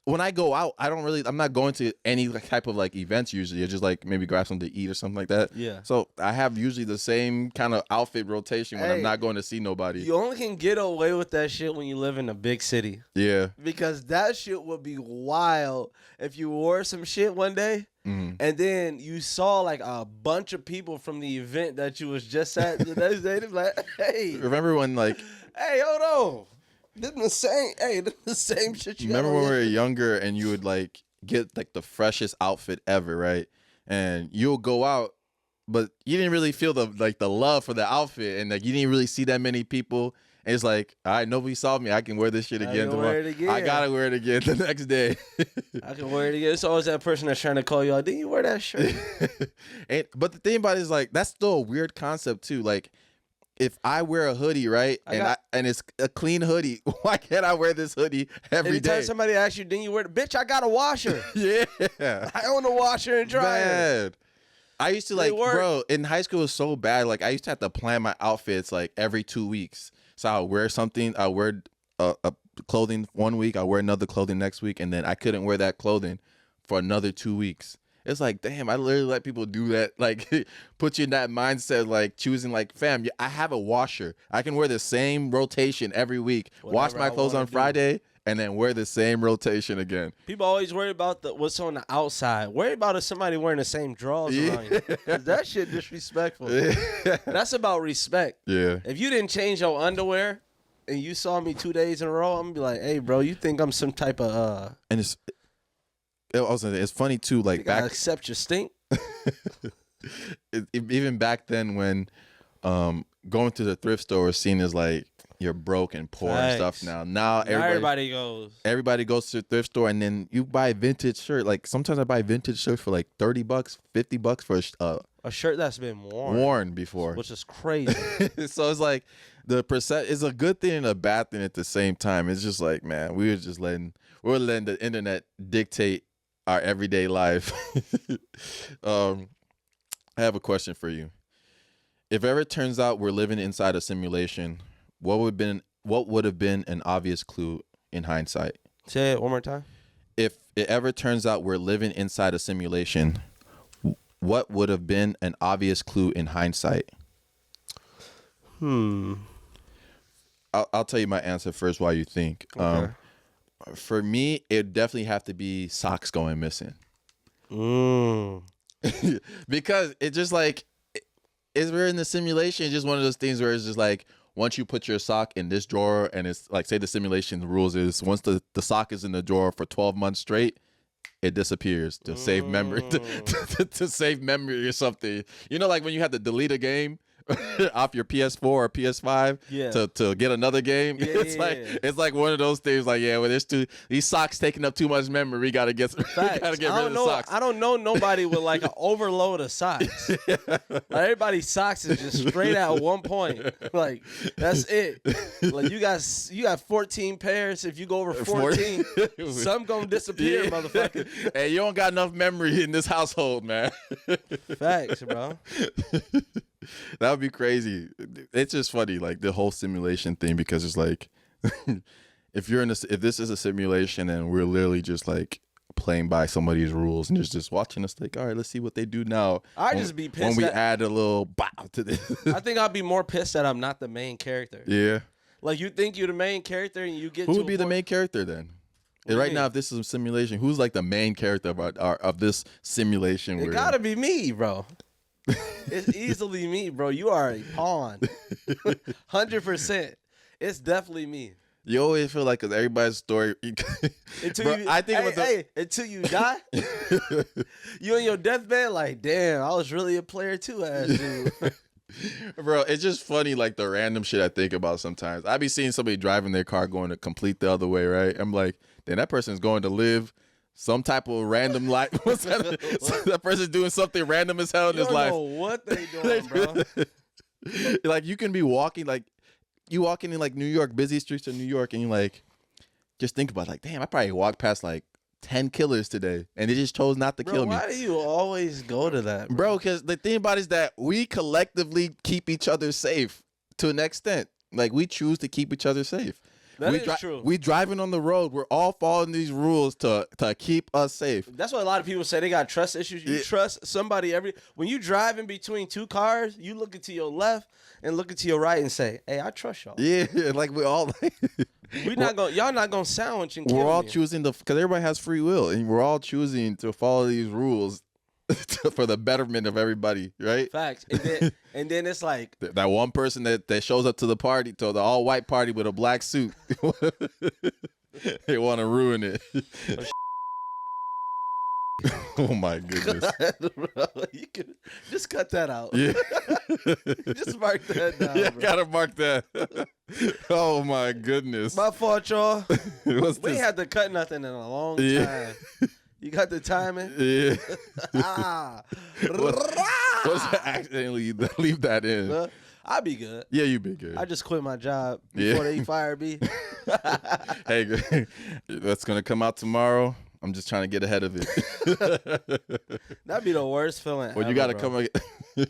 when I go out, I'm not going to any type of like events usually. I just like maybe grab something to eat or something like that. Yeah. So I have usually the same kind of outfit rotation when I'm Hey, not going to see nobody. You only can get away with that shit when you live in a big city. Yeah. Because that shit would be wild if you wore some shit one day and then you saw like a bunch of people from the event that you was just at the next day. They be like, hey, Remember when like, hey, hold on. This is the same shit you remember got when on we were your- younger and you would like get like the freshest outfit ever, right? And you'll go out, but you didn't really feel the love for the outfit, and like you didn't really see that many people. And it's like, all right, nobody saw me. I can wear this shit I again can wear tomorrow. it again. I gotta wear it again the next day. I can wear it again. It's always that person that's trying to call you out. Didn't you wear that shirt? But the thing about it is like that's still a weird concept too. Like if I wear a hoodie, right, and it's a clean hoodie, why can't I wear this hoodie every Anytime day? somebody asks you, didn't you wear the bitch? I got a washer. Yeah. I own a washer and dryer. Bad. I used to They like, work. bro, in high school it was so bad. Like I used to have to plan my outfits like every 2 weeks. So I'll wear something, I'll wear a clothing 1 week, I'll wear another clothing next week, and then I couldn't wear that clothing for another 2 weeks. It's like, damn, I literally let people do that. Like, put you in that mindset, like choosing, like, fam, I have a washer. I can wear the same rotation every week. Wash Whatever my I clothes wanna on do. Friday, and then wear the same rotation again. People always worry about what's on the outside. Worry about if somebody wearing the same drawers around you. 'Cause that shit disrespectful. That's about respect. Yeah. If you didn't change your underwear and you saw me 2 days in a row, I'm gonna be like, hey, bro, you think I'm some type of And it's funny too, like think I back accept your stink? even back then when going to the thrift store was seen as like you're broke and poor and stuff. Facts. Now Now everybody everybody goes. goes to the thrift store, and then you buy a vintage shirt. Like sometimes I buy vintage shirts for like $30, $50 for A shirt that's been worn before. which is crazy. So it's like the percent is a good thing and a bad thing at the same time. It's just like, man, we're letting the internet dictate our everyday life. I have a question for you. If ever it turns out we're living inside a simulation, what would have been an obvious clue in hindsight? Say it one more time. If it ever turns out we're living inside a simulation, what would have been an obvious clue in hindsight? I'll tell you my answer first while you think. Okay. For me, it'd definitely have to be socks going missing. Because it's just like, we're in the simulation. It's just one of those things where it's just like, once you put your sock in this drawer, and it's like, say the simulation rules is once the sock is in the drawer for 12 months straight, it disappears to save memory, to save memory or something. You know, like when you have to delete a game off your PS4 or PS5 Yeah. to get another game. Yeah, It's like one of those things. Like, yeah, well, these socks taking up too much memory. We gotta get rid of the socks. I don't know nobody with like an overload of socks. Like, everybody's socks is just straight at one point. Like, that's it. Like, you got 14 pairs. If you go over 14, some gonna disappear, motherfucker. Hey, you don't got enough memory in this household, man. Facts, bro. That would be crazy. It's just funny, like the whole simulation thing, because it's like if this is a simulation and we're literally just like playing by somebody's rules and just watching us, like, all right, let's see what they do now. I'd just be pissed when we add a little bow to this. I think I'd be more pissed that I'm not the main character. Yeah. Like, you think you're the main character and you get who would be the main character then? Right now, if this is a simulation, who's like the main character of this simulation? It gotta be me, bro. It's easily me, bro. You are a pawn. 100%. It's definitely me. You always feel like, because everybody's story. Until you die, you on your deathbed, like, damn, I was really a player too, ass dude. Bro, it's just funny, like the random shit I think about sometimes. I be seeing somebody driving their car going to complete the other way, right? I'm like, then that person's going to live some type of random life. That person's doing something random as hell in his life. You don't know what they doing, bro. Like, you can be walking, like, you walking in like New York, busy streets of New York, and you like, just think about, like, damn, I probably walked past like 10 killers today, and they just chose not to kill me. Why do you always go to that, bro? Because the thing about it is that we collectively keep each other safe to an extent. Like, we choose to keep each other safe. That is true. We driving on the road. We're all following these rules to keep us safe. That's what a lot of people say. They got trust issues. You trust somebody when you drive in between two cars, you look to your left and look to your right and say, "Hey, I trust y'all." Yeah, like we all. Y'all not gonna sandwich and kill me. We're all choosing because everybody has free will, and we're all choosing to follow these rules for the betterment of everybody, right? Facts. And then it's like that one person that shows up to the party, to the all white party with a black suit. They want to ruin it. Oh my goodness. Bro, you can just cut that out. Yeah. Just mark that down. Yeah, bro. gotta mark that. Oh my goodness. My fault, y'all. We What's ain't this? had to cut nothing in a long time. You got the timing? Yeah. Ah. What's accidentally leave that in? I'll be good. Yeah, you be good. I just quit my job before they fired me. Hey, that's gonna come out tomorrow. I'm just trying to get ahead of it. That'd be the worst feeling Well, ever, you gotta bro. come.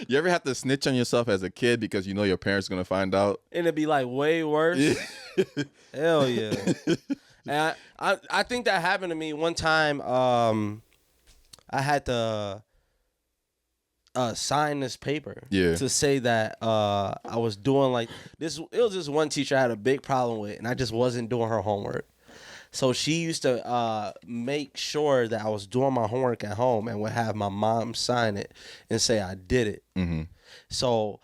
You ever have to snitch on yourself as a kid because you know your parents gonna find out? And it'd be like way worse. Hell yeah. And I think that happened to me one time. I had to sign this paper to say that I was doing like this. It was just one teacher I had a big problem with, and I just wasn't doing her homework. So she used to make sure that I was doing my homework at home and would have my mom sign it and say I did it. Mm-hmm. So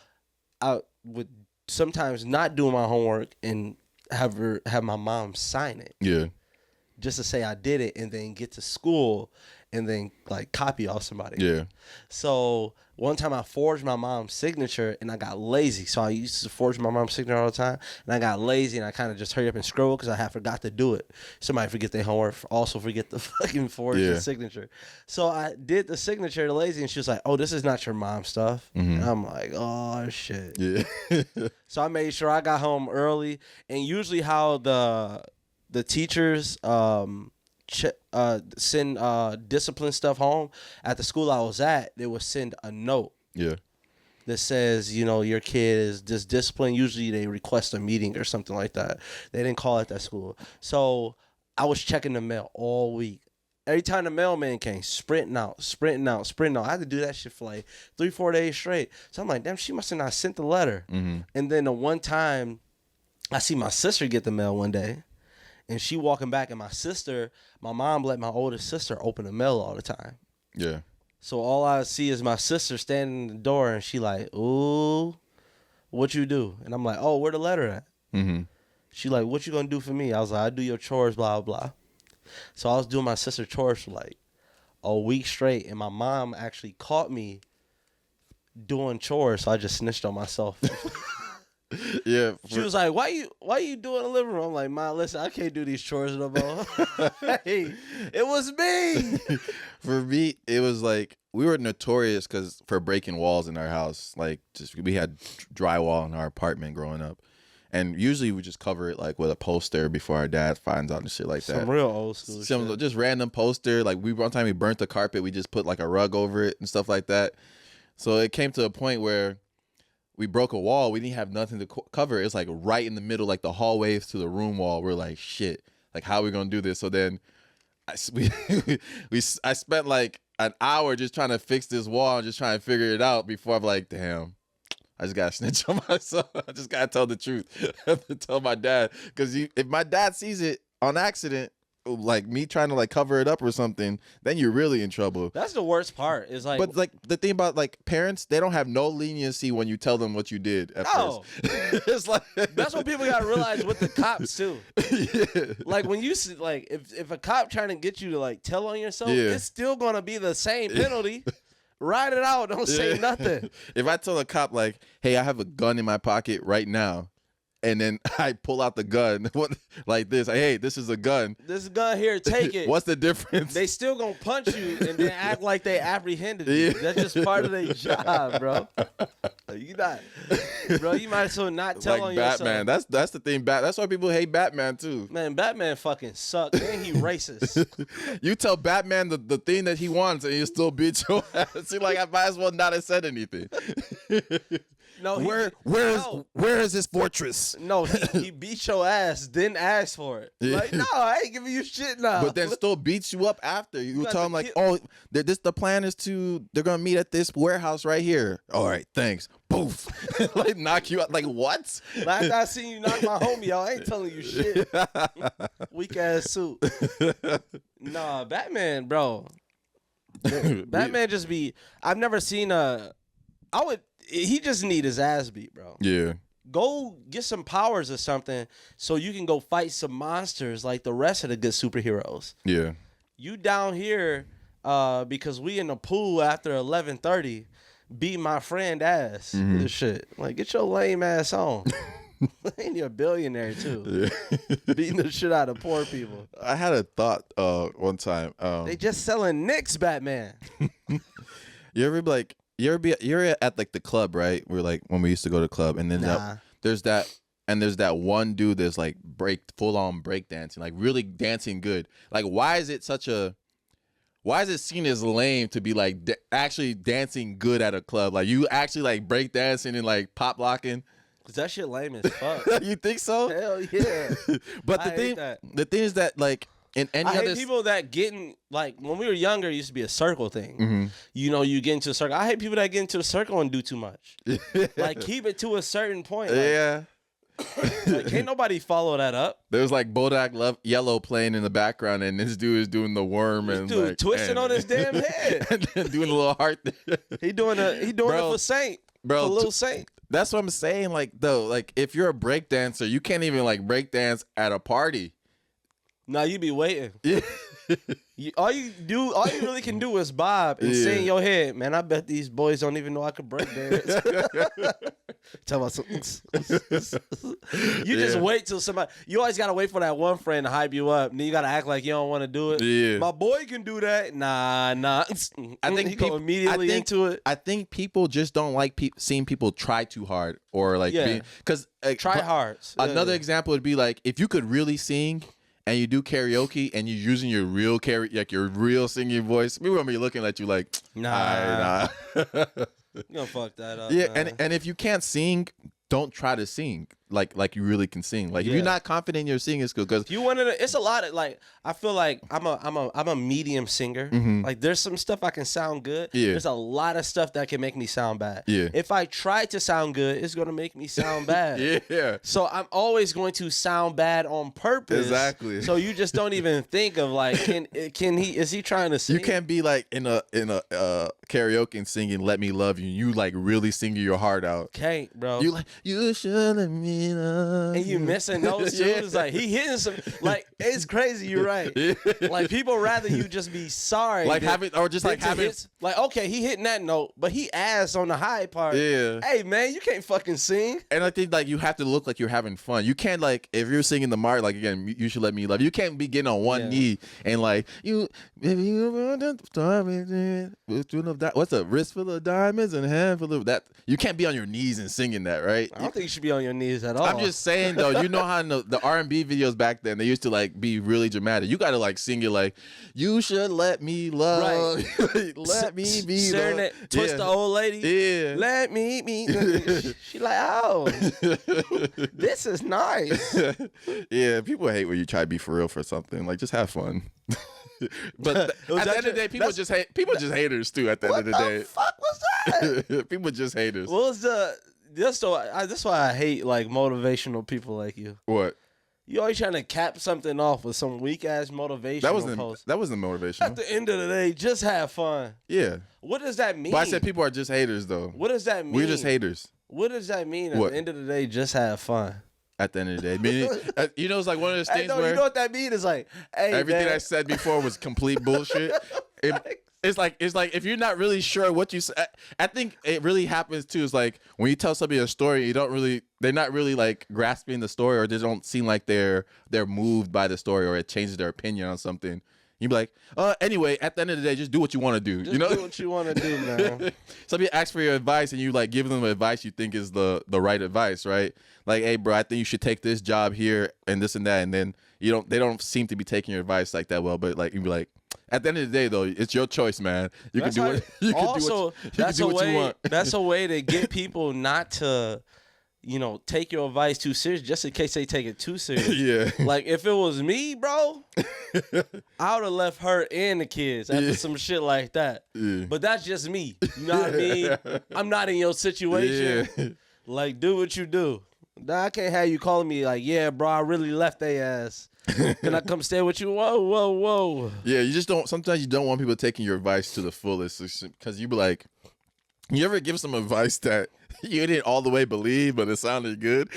I would sometimes not do my homework and have my mom sign it. Yeah. Just to say I did it, and then get to school and then like copy off somebody. Yeah. So one time I forged my mom's signature and I got lazy. So I used to forge my mom's signature all the time, and I got lazy and I kind of just hurry up and scribble because I had forgot to do it. Somebody forget their homework, also forget the fucking forge the signature. So I did the signature lazy, and she was like, "Oh, this is not your mom's stuff." Mm-hmm. And I'm like, "Oh shit." Yeah. So I made sure I got home early, and usually how the teachers send discipline stuff home at the school I was at, they would send a note that says, you know, your kid is disciplined. Usually they request a meeting or something like that. They didn't call it that school. So I was checking the mail all week. Every time the mailman came, sprinting out. I had to do that shit for like 3-4 days straight. So I'm like, damn, she must have not sent the letter. Mm-hmm. And then the one time I see my sister get the mail one day, and she walking back, and my mom let my oldest sister open the mail all the time. Yeah. So all I see is my sister standing in the door, and she like, "Ooh, what you do?" And I'm like, "Oh, where the letter at?" Mm-hmm. She like, "What you gonna do for me?" I was like, "I do your chores, blah, blah, blah." So I was doing my sister's chores for like a week straight, and my mom actually caught me doing chores, so I just snitched on myself. Yeah. She was like, why you doing the living room? I'm like, Ma, listen, I can't do these chores no more. Hey, it was me. For me, it was like we were notorious for breaking walls in our house. Like, just we had drywall in our apartment growing up, and usually we just cover it like with a poster before our dad finds out and shit like that. Some real old school shit. Just random poster. Like one time we burnt the carpet, we just put like a rug over it and stuff like that. So it came to a point where we broke a wall. We didn't have nothing to cover. It's like right in the middle, like the hallways to the room wall. We're like, shit, like how are we gonna do this? So then I spent like an hour just trying to fix this wall and just trying to figure it out before I'm like, damn, I just gotta snitch on myself. I just gotta tell the truth. I have to tell my dad, because if my dad sees it on accident, like me trying to like cover it up or something, then you're really in trouble. That's the worst part. Is like, but like the thing about like parents, they don't have no leniency when you tell them what you did at first. It's like that's what people gotta realize with the cops too. Yeah. Like when you see, like if a cop trying to get you to like tell on yourself, Yeah. it's still gonna be the same penalty. Ride it out. Don't say nothing. If I tell a cop like, hey, I have a gun in my pocket right now, and then I pull out the gun like this, like, hey, this is a gun. This gun here, take it. What's the difference? They still gonna punch you and then act like they apprehended you. That's just part of their job, bro. You not, bro. You might as well not tell like on Batman. yourself. That's the thing. That's why people hate Batman too. Man, Batman fucking sucks. And he racist. You tell Batman the thing that he wants, and he'll still beat your ass. See, like I might as well not have said anything. No, where is his fortress? No, he beat your ass, didn't ask for it. Yeah. Like, no, I ain't giving you shit now. But then still beats you up after. You got tell the him like, kid- oh, the plan is they're gonna meet at this warehouse right here. All right, thanks. Poof, like knock you out. Like what? Last time I seen you knock my homie out, I ain't telling you shit. Weak ass suit. Nah, Batman, bro. Batman just be. I've never seen he just need his ass beat, bro. Yeah. Go get some powers or something so you can go fight some monsters like the rest of the good superheroes. Yeah. You down here because we in the pool after 11:30 beat my friend ass with this shit. Like, get your lame ass on. Ain't you a billionaire too? Yeah. Beating the shit out of poor people. I had a thought one time. They just selling Knicks Batman. You're at like the club, right? We're like when we used to go to the club, and then there's that one dude that's like full on break dancing, like really dancing good. Like why is it seen as lame to be like actually dancing good at a club? Like you actually like break dancing and like pop locking. Cause that shit lame as fuck. You think so? Hell yeah. But I hate that. the thing is that like in any I other hate people that getting, like, when we were younger, it used to be a circle thing. Mm-hmm. You know, you get into a circle. I hate people that get into a circle and do too much. Like, keep it to a certain point. Like, yeah. like, can't nobody follow that up. There's like Bodak Yellow playing in the background, and this dude is doing the worm This and dude like, twisting on his damn head. and then doing a little heart. He doing it for Saint. Bro, for Little Saint. That's what I'm saying. Like though, like if you're a break dancer, you can't even like break dance at a party. Nah, you be waiting. Yeah. All you really can do is bob and say in your head, man, I bet these boys don't even know I could break dance. Tell us. You just wait till somebody. You always gotta wait for that one friend to hype you up, and then you gotta act like you don't want to do it. Yeah. My boy can do that. Nah. I think he go immediately into it. I think people just don't like seeing people try too hard or like because Try hards. Another example would be like if you could really sing. And you do karaoke, and you're using your real your real singing voice. We won't be looking at you like, nah. You gonna fuck that up. Yeah, man. and if you can't sing, don't try to sing like you really can sing. Like if you're not confident in your singing skill, because you wanted to, it's a lot of like I feel like I'm a medium singer. Like there's some stuff I can sound good. Yeah. There's a lot of stuff that can make me sound bad. Yeah. If I try to sound good, it's gonna make me sound bad. Yeah. So I'm always going to sound bad on purpose. Exactly. So you just don't even think of like is he trying to sing? You can't be like in a karaoke and singing "Let Me Love You." You like really singing your heart out. Can't, bro. You like you should let me love and you missing those too. It's like he hitting some like It's crazy. You're right. Like people rather you just be sorry, like than, having or just like having like okay, he hitting that note, but he asked on the high part. Yeah. Hey man, you can't fucking sing. And I think like you have to look like you're having fun. You can't like if you're singing the mark like again. You should let me love. You can't be getting on one knee and like you. What's a wrist full of diamonds and a hand full of that? You can't be on your knees and singing that, right? I don't think you should be on your knees at all. I'm just saying though. You know how in the R&B videos back then they used to like be really dramatic. You got to like sing it like you should let me love. Right. Let me be serenade, twist the old lady. Yeah. Let me be. She like, oh, this is nice. Yeah, people hate when you try to be for real for something. Like, just have fun. But at the end of the day, people just haters too. At the end of the day, what the fuck was that? People just haters. What was that's why I hate like motivational people like you. What? You always trying to cap something off with some weak ass motivational post. That wasn't motivational. At the end of the day, just have fun. Yeah. What does that mean? But I said people are just haters though. What does that mean? We're just haters. What does that mean? At What? the end of the day, just have fun. At the end of the day, meaning, you know, it's like one of those things where you know what that means? It's like, hey, everything man. I said before was complete bullshit. It's like if you're not really sure what you say, I think it really happens too. It's like when you tell somebody a story, they're not really like grasping the story, or they don't seem like they're moved by the story, or it changes their opinion on something. You be like, anyway, at the end of the day, just do what you want to do. Just you know, do what you want to do, man. Somebody asks for your advice, and you like give them advice you think is the right advice, right? Like, hey, bro, I think you should take this job here and this and that, and then they don't seem to be taking your advice like that well. But like you be like, at the end of the day, though, it's your choice, man. You can do what you want. That's a way to get people not to, take your advice too serious, just in case they take it too serious. Yeah. Like if it was me, bro, I would have left her and the kids after some shit like that. Yeah. But that's just me. You know what I mean? I'm not in your situation. Yeah. Like, do what you do. Nah, I can't have you calling me like, yeah, bro, I really left they ass. Can I come stay with you? Whoa. Yeah, you just don't. Sometimes you don't want people taking your advice to the fullest, because you be like, you ever give some advice that you didn't all the way believe, but it sounded good?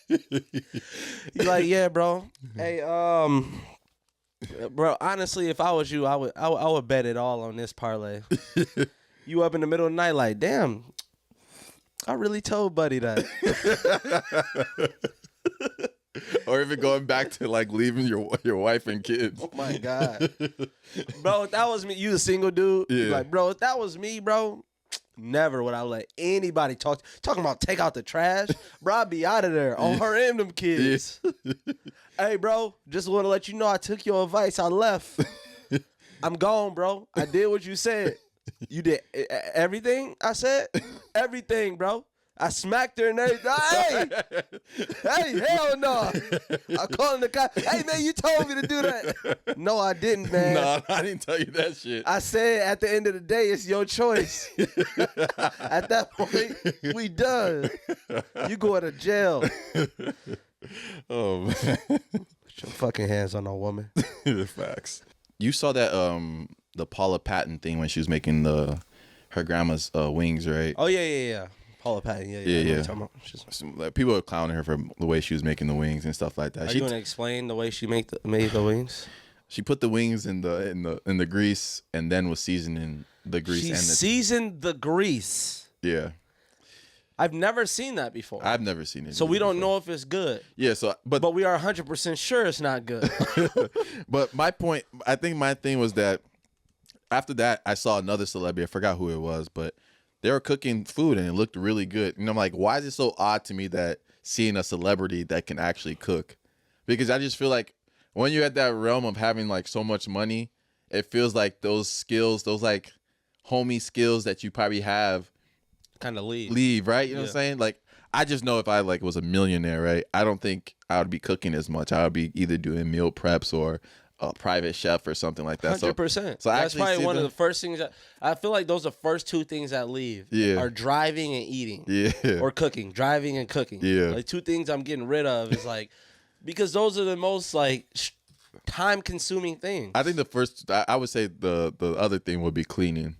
You like, yeah, bro. Hey, bro. Honestly, if I was you, I would bet it all on this parlay. You up in the middle of the night, like, damn. I really told Buddy that. Or even going back to like leaving your wife and kids. Oh my God. Bro, if that was me, you a single dude. Yeah. Like, bro, if that was me, bro, never would I let anybody talking about take out the trash. Bro, I'd be out of there on her and them kids. Yeah. Hey, bro, just want to let you know I took your advice. I left. I'm gone, bro. I did what you said. You did everything I said? Everything, bro. I smacked her and everything. Hey, hell no. I called the cop. Hey, man, you told me to do that. No, I didn't, man. No, I didn't tell you that shit. I said at the end of the day, it's your choice. At that point, we done. You going to jail. Oh, man. Put your fucking hands on a woman. Facts. You saw that the Paula Patton thing when she was making her grandma's wings, right? Oh, yeah. Paula Patton, yeah. Like, people are clowning her for the way she was making the wings and stuff like that. Are you gonna explain the way she made the wings? She put the wings in the grease and then was seasoning the grease. She seasoned the grease. Yeah. I've never seen that before. I've never seen it. So we don't know if it's good. Yeah. But we are 100% sure it's not good. But I think my thing was that after that I saw another celebrity. I forgot who it was, but they were cooking food and it looked really good. And I'm like, why is it so odd to me that seeing a celebrity that can actually cook? Because I just feel like when you're at that realm of having like so much money, it feels like those skills, those like homey skills that you probably have kind of leave, right? You know what I'm saying? Like, I just know if I like was a millionaire, right? I don't think I would be cooking as much. I would be either doing meal preps or a private chef or something like that. 100%. So that's probably one of the first things I feel like those are the first two things that leave. Yeah. Are driving and eating. Yeah. Or cooking. Driving and cooking. Yeah. Like two things I'm getting rid of is like, because those are the most like time consuming things. I think I would say the other thing would be cleaning.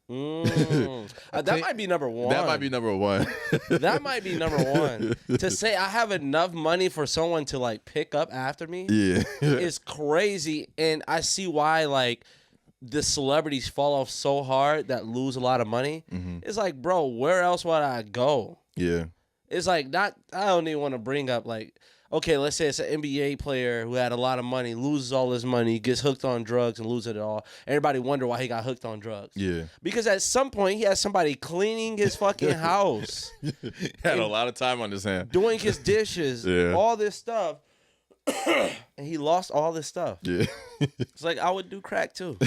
That might be number one. That might be number one. That might be number one. To say I have enough money for someone to like pick up after me Yeah. is crazy. And I see why like the celebrities fall off so hard that lose a lot of money. It's like, bro, where else would I go? Yeah. It's like I don't even want to bring up like, okay, let's say it's an NBA player who had a lot of money, loses all his money, gets hooked on drugs and loses it all. Everybody wonder why he got hooked on drugs. Yeah. Because at some point he had somebody cleaning his fucking house. He had a lot of time on his hand. Doing his dishes, Yeah. all this stuff. And he lost all this stuff. Yeah. It's like I would do crack too.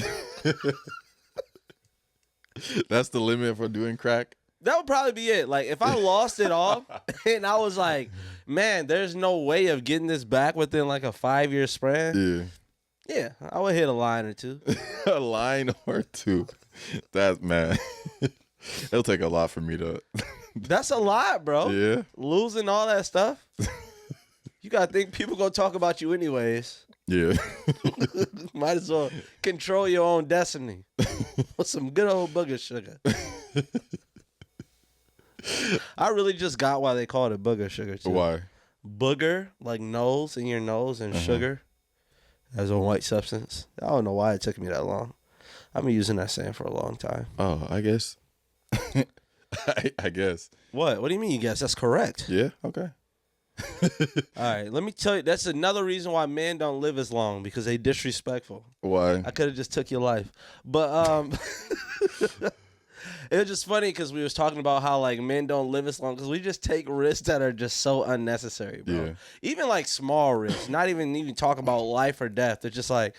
That's the limit for doing crack. That would probably be it. Like if I lost it all and I was like, man, there's no way of getting this back within like a 5-year span. Yeah, I would hit a line or two. A line or two. That's man. It'll take a lot for me to. That's a lot, bro. Yeah. Losing all that stuff. You gotta think people gonna talk about you anyways. Yeah. Might as well control your own destiny with some good old booger sugar. I really just got why they call it booger sugar too. Why? Booger, like nose in your nose, and sugar as a white substance. I don't know why it took me that long. I've been using that saying for a long time. Oh, I guess. I guess. What? What do you mean you guess? That's correct. Yeah. Okay. All right, let me tell you, that's another reason why men don't live as long, because they disrespectful. Why? I could have just took your life. But it was just funny because we was talking about how like men don't live as long because we just take risks that are just so unnecessary, bro. Yeah. Even like small risks, not even talking about life or death. It's just like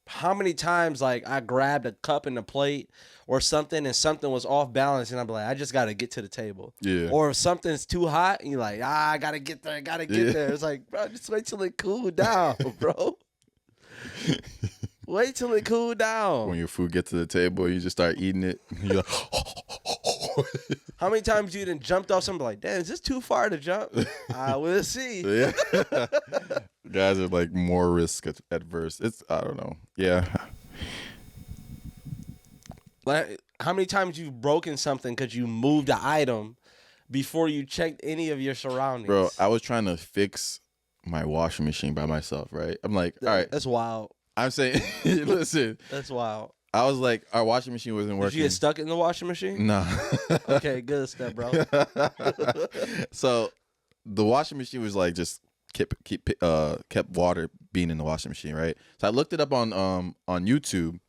how many times like I grabbed a cup and a plate or something and something was off balance and I'm like, I just got to get to the table. Yeah. Or if something's too hot and you're like, I got to get there, there. It's like, bro, just wait till it cool down, bro. Wait till it cool down. When your food gets to the table, you just start eating it. You're like, How many times you done jumped off something like, damn, is this too far to jump? I will see. yeah. Guys are like more risk adverse. It's, I don't know. Yeah. Like, how many times you've broken something because you moved the item before you checked any of your surroundings? Bro, I was trying to fix my washing machine by myself, right? I'm like, all right. That's wild. I'm saying, listen. That's wild. I was like, our washing machine wasn't working. Did you get stuck in the washing machine? No. Okay, good stuff, bro. So the washing machine was like just kept water being in the washing machine, right? So I looked it up on YouTube,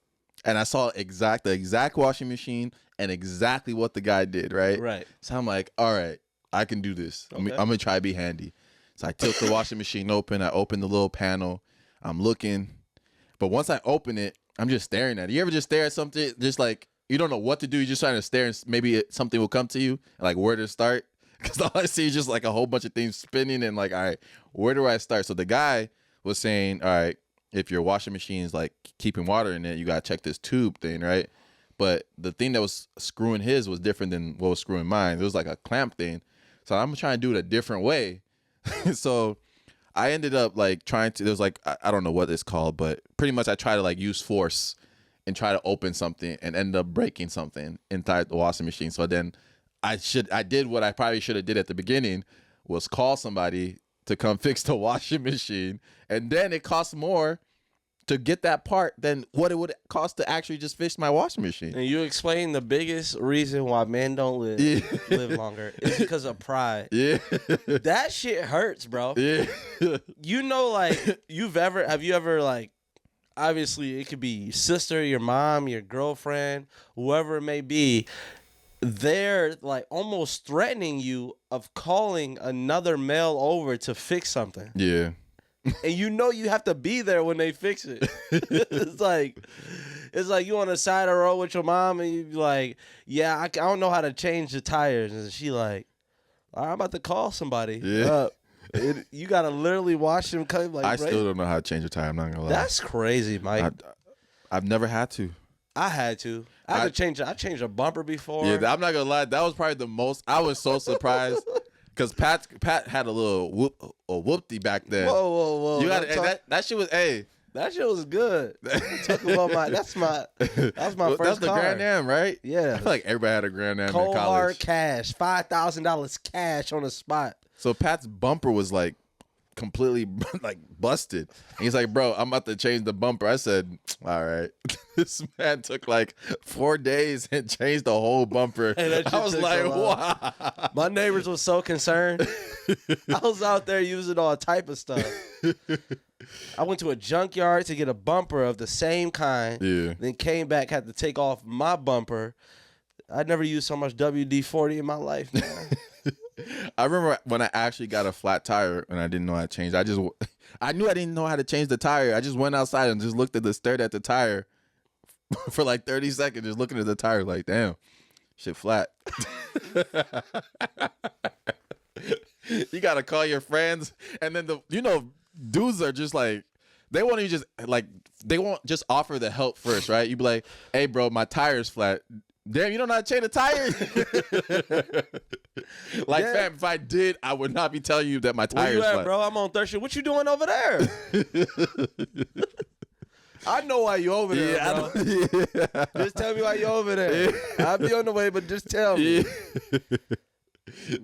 and I saw the exact washing machine and exactly what the guy did, right? Right. So I'm like, all right, I can do this. I'm gonna try to be handy. So I tilt the washing machine open. I open the little panel. I'm looking, but once I open it, I'm just staring at it. You ever just stare at something, just like you don't know what to do? You're just trying to stare, and maybe something will come to you, like where to start. Because all I see is just like a whole bunch of things spinning, and like, all right, where do I start? So the guy was saying, all right, if your washing machine is like keeping water in it, you gotta check this tube thing, right? But the thing that was screwing his was different than what was screwing mine. It was like a clamp thing. So I'm trying to do it a different way. So I ended up like trying to, there's like, I don't know what it's called, but pretty much I try to like use force and try to open something and end up breaking something inside the washing machine. So then I did what I probably should have did at the beginning, was call somebody to come fix the washing machine. And then it costs more to get that part than what it would cost to actually just fix my washing machine. And you explain the biggest reason why men don't live longer is because of pride. Yeah. That shit hurts, bro. Yeah. You know, like, have you ever, like, obviously it could be your sister, your mom, your girlfriend, whoever it may be, they're, like, almost threatening you of calling another male over to fix something. Yeah. And you know you have to be there when they fix it. It's like you on the side of the road with your mom and you be like, yeah, I don't know how to change the tires. And she like, all right, I'm about to call somebody. Yeah. You got to literally watch them come. Like, I still don't know how to change a tire. I'm not going to lie. That's crazy, Mike. I've never had to. I had to. I changed a bumper before. Yeah, I'm not going to lie. That was probably the most. I was so surprised. Because Pat had a little whoopty back then. Whoa. You got that shit was, hey, That shit was good. Talk about that's my That's first the car. Grand Am, right? Yeah. I feel like everybody had a Grand Am in Cold hard college. cash, $5,000 cash on the spot. So Pat's bumper was like completely like busted. And he's like, bro, I'm about to change the bumper. I said, all right. This man took like 4 days and changed the whole bumper. Hey, that shit I was took like, so long. wow. My neighbors was so concerned. I was out there using all type of stuff. I went to a junkyard to get a bumper of the same kind. Yeah. Then came back, had to take off my bumper. I'd never used so much WD-40 in my life, man. I remember when I actually got a flat tire and I didn't know how to change. I knew I didn't know how to change the tire. I just went outside and just stared at the tire for like 30 seconds, just looking at the tire like, damn, shit flat. You gotta call your friends, and then dudes are just like, they won't just offer the help first, right? You be like, hey bro, my tire's flat. Damn, you don't know how to change a tire? Like, Yeah. fam, if I did, I would not be telling you that my Where tire's you at, flat. bro? I'm on third shift. What you doing over there? I know why you over there, Yeah, bro. Just tell me why you over there. I'll be on the way, but just tell me.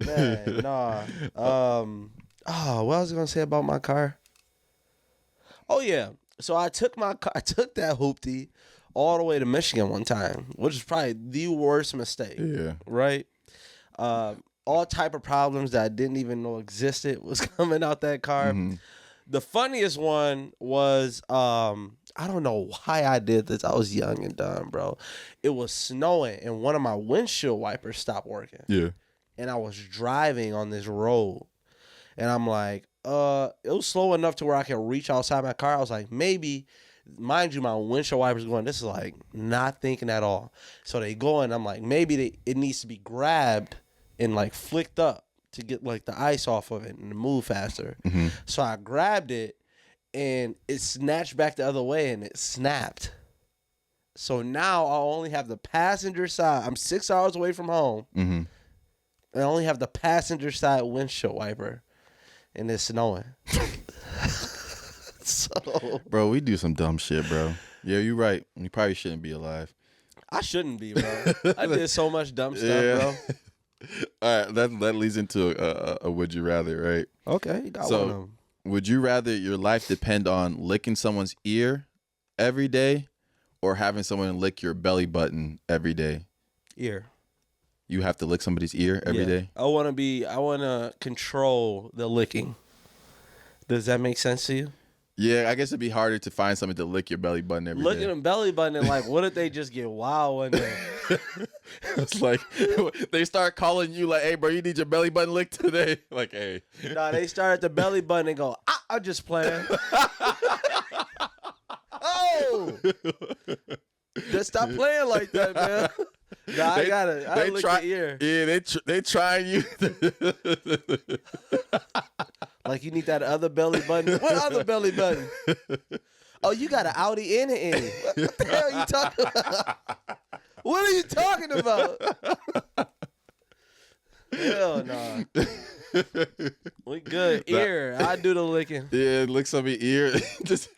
Man, nah. What was I gonna say about my car? Oh yeah. So I took that hoopty all the way to Michigan one time, which is probably the worst mistake. Yeah. Right? All type of problems that I didn't even know existed was coming out that car. Mm-hmm. The funniest one was I don't know why I did this. I was young and dumb, bro. It was snowing and one of my windshield wipers stopped working. Yeah. And I was driving on this road. And I'm like, it was slow enough to where I could reach outside my car. I was like, maybe, mind you, my windshield wipers going, this is like not thinking at all. So they go and I'm like, maybe it needs to be grabbed and like flicked up to get like the ice off of it and move faster. Mm-hmm. So I grabbed it and it snatched back the other way and it snapped. So now I only have the passenger side. I'm 6 hours away from home. Mm-hmm. And I only have the passenger side windshield wiper. And it's snowing. So Bro, we do some dumb shit, bro. Yeah, you're right. You probably shouldn't be alive. I shouldn't be, bro. I did so much dumb stuff, Yeah. bro. All right, that leads into a would you rather, right? Okay, you got So- one of them. Would you rather your life depend on licking someone's ear every day or having someone lick your belly button every day? Ear. You have to lick somebody's ear every day. I want to control the licking. Does that make sense to you? Yeah, I guess it'd be harder to find something to lick your belly button every day. Look at them belly button and like, what if they just get wild one day? It's like they start calling you like, hey, bro, you need your belly button licked today. Like, hey. Nah, they start at the belly button and go, I'm just playing. Oh! Just stop playing like that, man. Nah, I gotta lick the ear. Yeah, they trying you. Like you need that other belly button. What other belly button? Oh, you got an Audi and an Innie. What the hell are you talking about? What are you talking about? Hell no. We good. Ear. I do the licking. Yeah, lick somebody's ear. Just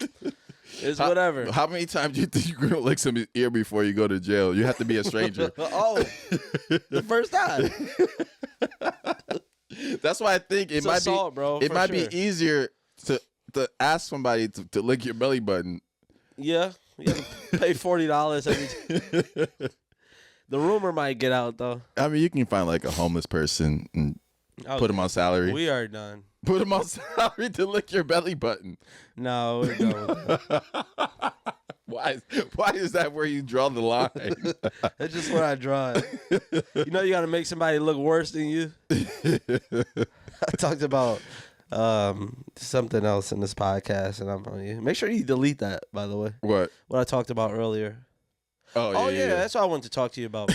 It's whatever. How many times do you think you're gonna lick somebody's ear before you go to jail? You have to be a stranger. Oh, the first time. That's why I think It's assault, bro, It for might sure. be easier to ask somebody to lick your belly button. Yeah. You have to pay $40 every time. The rumor might get out, though. I mean, you can find like a homeless person and put them on salary. We are done. Put them on salary to lick your belly button. No, we're done with that. Why is that where you draw the line? That's just where I draw it. You know you got to make somebody look worse than you. I talked about something else in this podcast, and I'm on you. Make sure you delete that, by the way. What? What I talked about earlier. Oh yeah. That's what I wanted to talk to you about.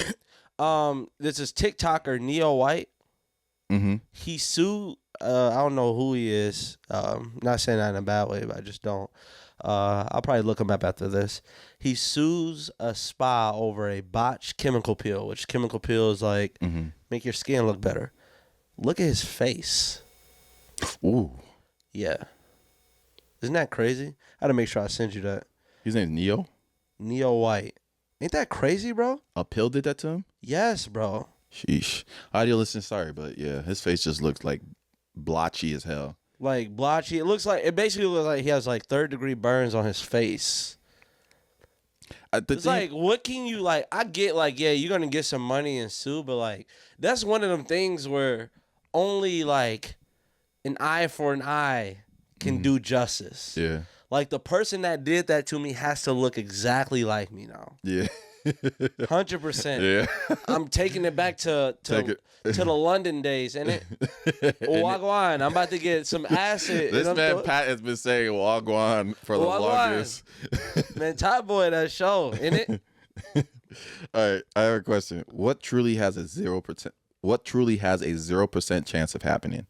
This is TikToker Neyo White. Mm-hmm. He sued. I don't know who he is. Not saying that in a bad way, but I just don't. I'll probably look him up after this. He sues a spa over a botched chemical peel, which chemical peel is like make your skin look better. Look at his face. Ooh. Yeah. Isn't that crazy? I had to make sure I send you that. His name's Neyo. Neyo White. Ain't that crazy, bro? A pill did that to him? Yes, bro. Sheesh. Audio listener, sorry, but yeah, his face just looks like blotchy as hell. Like blotchy. It basically looks like he has like 3rd-degree burns on his face. It's like, what can you like? I get like, yeah, you're gonna get some money and sue, but like, that's one of them things where only like an eye for an eye can do justice. Yeah. Like the person that did that to me has to look exactly like me now. Yeah. 100%. Yeah. I'm taking it back to the London days, and it. Wagwan, I'm about to get some acid. This man Pat has been saying Wagwan for the longest. Man, Top Boy, that show, innit? All right, I have a question. What truly has a 0%? What truly has a 0% chance of happening?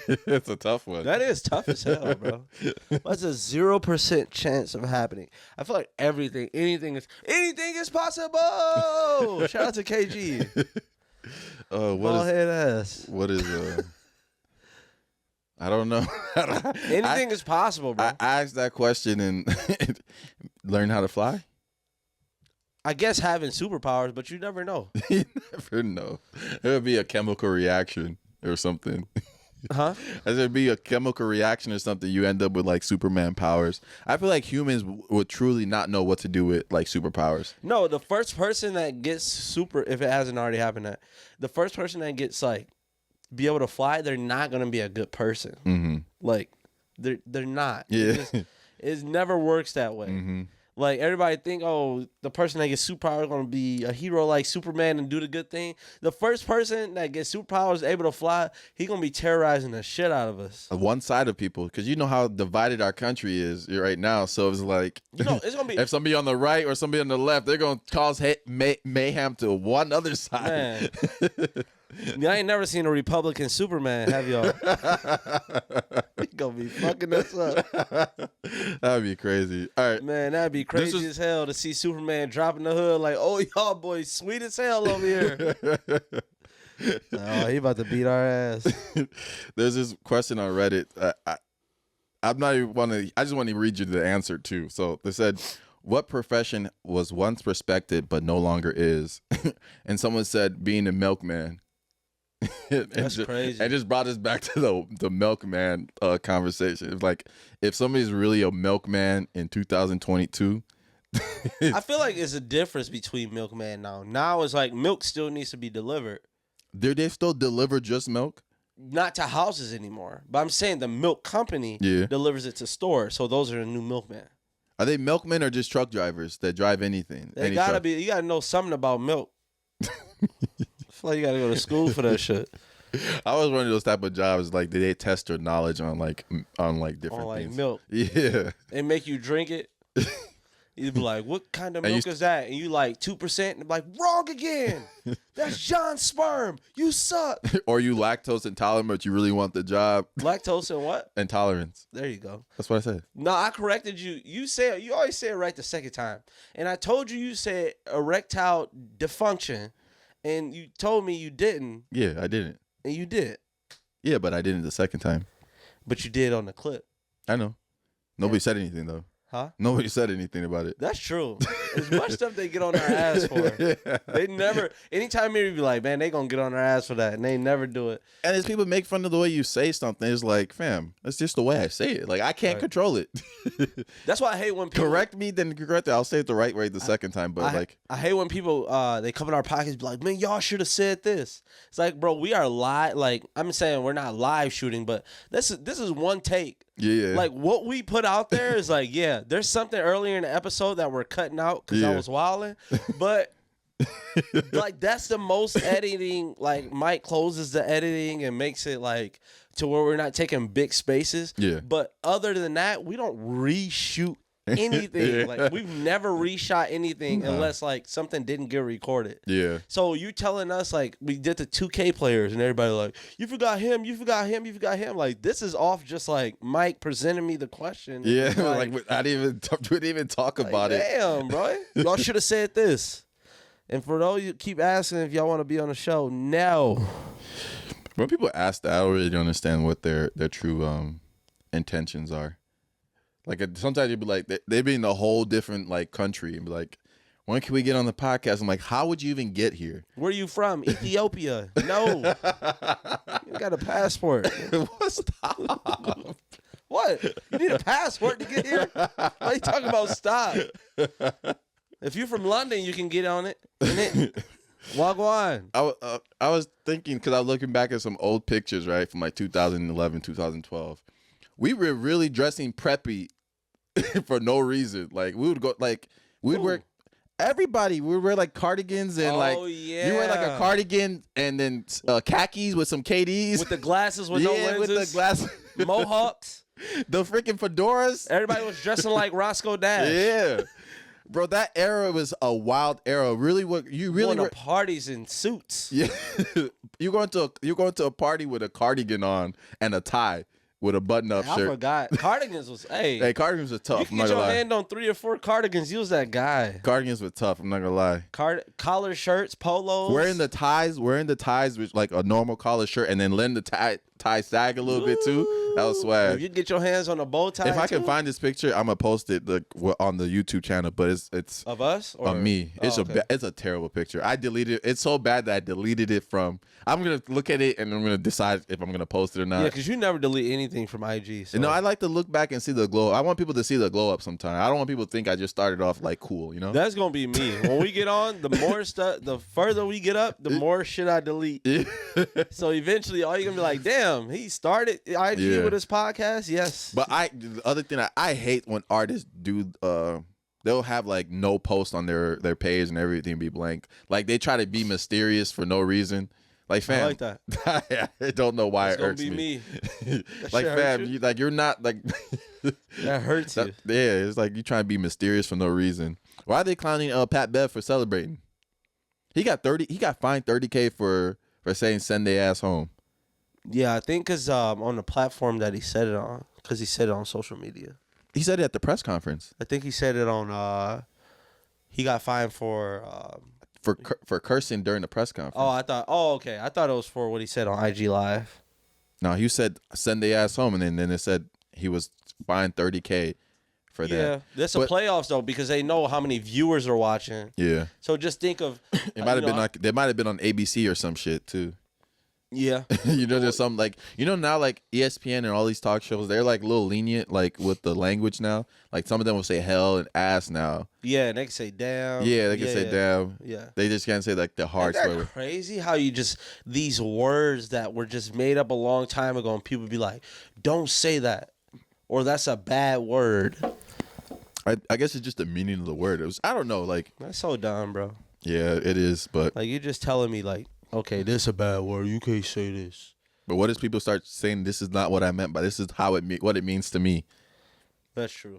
It's a tough one. That is tough as hell, bro. What's a 0% chance of happening? I feel like anything is possible. Shout out to KG. Bald head ass. What is I don't know. Anything is possible, bro. I asked that question and learn how to fly. I guess having superpowers, but you never know. You never know. It would be a chemical reaction or something. Huh? There'd be a chemical reaction or something. You end up with like Superman powers. I feel like humans would truly not know what to do with like superpowers. No, the first person that gets if it hasn't already happened, the first person that gets like be able to fly, they're not gonna be a good person. Mm-hmm. Like they're not. Yeah. It never works that way. Mm-hmm. Like everybody think, oh, the person that gets superpowers is gonna be a hero like Superman and do the good thing. The first person that gets superpowers, able to fly, he gonna be terrorizing the shit out of us. One side of people, because you know how divided our country is right now. So it's like, it's gonna be if somebody on the right or somebody on the left, they're gonna cause mayhem to one other side. Man. Y'all ain't never seen a Republican Superman, have y'all? He gonna be fucking us up. That'd be crazy. All right, man, that'd be crazy as hell to see Superman dropping the hood like, oh, y'all boys sweet as hell over here. Oh, he about to beat our ass. There's this question on Reddit. I'm not even want to. I just want to read you the answer too. So they said, "What profession was once respected but no longer is?" And someone said, "Being a milkman." That's crazy. And just brought us back to the milkman conversation. It's like, if somebody's really a milkman in 2022, I feel like it's a difference between milkman now. Now it's like milk still needs to be delivered. Do they still deliver just milk? Not to houses anymore. But I'm saying the milk company delivers it to stores. So those are the new milkmen. Are they milkmen or just truck drivers that drive anything? They gotta be. You gotta know something about milk. I feel like you gotta go to school for that shit. I was one of those type of jobs. Like, did they test their knowledge on like different things? Milk. Yeah. They make you drink it. You'd be like, "What kind of milk is that?" And you like 2%, and like, "Wrong again. That's John's sperm. You suck." Or you lactose intolerant, but you really want the job. Lactose and what? Intolerance. There you go. That's what I said. No, I corrected you. You always say it right the second time, and I told you said erectile dysfunction, and you told me you didn't. Yeah, I didn't. And you did. Yeah, but I didn't the second time. But you did on the clip. I know. Nobody said anything though. Huh? Nobody said anything about it. That's true. There's much stuff they get on their ass for. They never. Anytime you be like, man, they gonna get on their ass for that, and they never do it. And as people make fun of the way you say something, it's like, fam, that's just the way I say it. Like, I can't control it. That's why I hate when people correct me, then correct it. I'll say it the right way the second time. But I hate when people they come in our pockets and be like, man, y'all should have said this. It's like, bro, we are live. Like, I'm saying we're not live shooting, but this is one take. Yeah. Like, what we put out there is like, yeah, there's something earlier in the episode that we're cutting out because I was wilding. But like, that's the most editing. Like, Mike closes the editing and makes it like to where we're not taking big spaces. Yeah. But other than that, we don't reshoot anything. Like, we've never reshot anything unless like something didn't get recorded. Yeah. So you telling us like we did the 2K players and everybody like, you forgot him, you forgot him, you forgot him. Like, this is off just like Mike presenting me the question. Yeah. Like, I didn't even talk about it. Damn, bro. Y'all should have said this. And for those you keep asking if y'all want to be on the show, no. When people ask that, I don't really understand what their true intentions are. Like sometimes you'd be like, they be in a whole different like country and be like, when can we get on the podcast? I'm like, how would you even get here? Where you from? Ethiopia. No. You got a passport. Stop. What? You need a passport to get here? Why are you talking about stop? If you're from London, you can get on it. Innit? Wagwan. I was thinking, because I was looking back at some old pictures, right, from like 2011, 2012. We were really dressing preppy for no reason. Like, we would go, like, we'd wear... Everybody, we wear like cardigans and you wear like a cardigan and then khakis with some KDs. With the glasses with no lenses. With the glasses. Mohawks. The freaking fedoras. Everybody was dressing like Roscoe Dash. Yeah. Bro, that era was a wild era. Really, what you really going to parties in suits. Yeah. You're going to a party with a cardigan on and a tie. With a button-up shirt. I forgot. Cardigans was, Hey, cardigans were tough. You can get your hand on 3 or 4 cardigans. You was that guy. Cardigans were tough. I'm not gonna lie. Collar shirts, polos. Wearing the ties with like a normal collar shirt, and then letting the tie sag a little bit too. That was swag. If you get your hands on a bow tie. If I can find this picture, I'm gonna post it on the YouTube channel. But it's of us or of me. It's it's a terrible picture. I deleted it. It's so bad that I deleted it from. I'm gonna look at it and I'm gonna decide if I'm gonna post it or not. Yeah, because you never delete anything from IG. So. No, I like to look back and see the glow. I want people to see the glow up sometime. I don't want people to think I just started off like cool, you know? That's gonna be me. When we get on, the more stuff, the further we get up, the more shit I delete. So eventually, all you're gonna be like, damn, he started IG with his podcast. Yes. But the other thing I hate when artists do they'll have like no post on their page and everything be blank. Like they try to be mysterious for no reason. Like, fam, I like that. I don't know why it irks me. Like, fam, you're not like that hurts you. Yeah, it's like you trying to be mysterious for no reason. Why are they clowning Pat Bev for celebrating? He got fined $30K for saying send their ass home. Yeah, I think because on the platform that he said it on, because he said it on social media. He said it at the press conference. I think he said it on. He got fined for cursing during the press conference. Okay. I thought it was for what he said on IG Live. No, he said send their ass home, and then it said he was fined $30K for that. Yeah, that's a playoffs though because they know how many viewers are watching. Yeah. So just think of it might have been like they might have been on ABC or some shit too. Yeah. There's some like now like ESPN and all these talk shows, they're like a little lenient like with the language now. Like some of them will say hell and ass now. Yeah, and they can say damn. Yeah, they can say damn. Yeah. They just can't say like the hard swear. Isn't that crazy how you just these words that were just made up a long time ago and people be like, don't say that. Or that's a bad word. I guess it's just the meaning of the word. I don't know, like that's so dumb, bro. Yeah, it is, but like you're just telling me like, okay, this is a bad word. You can't say this. But what if people start saying this is not what I meant, but this is how what it means to me? That's true.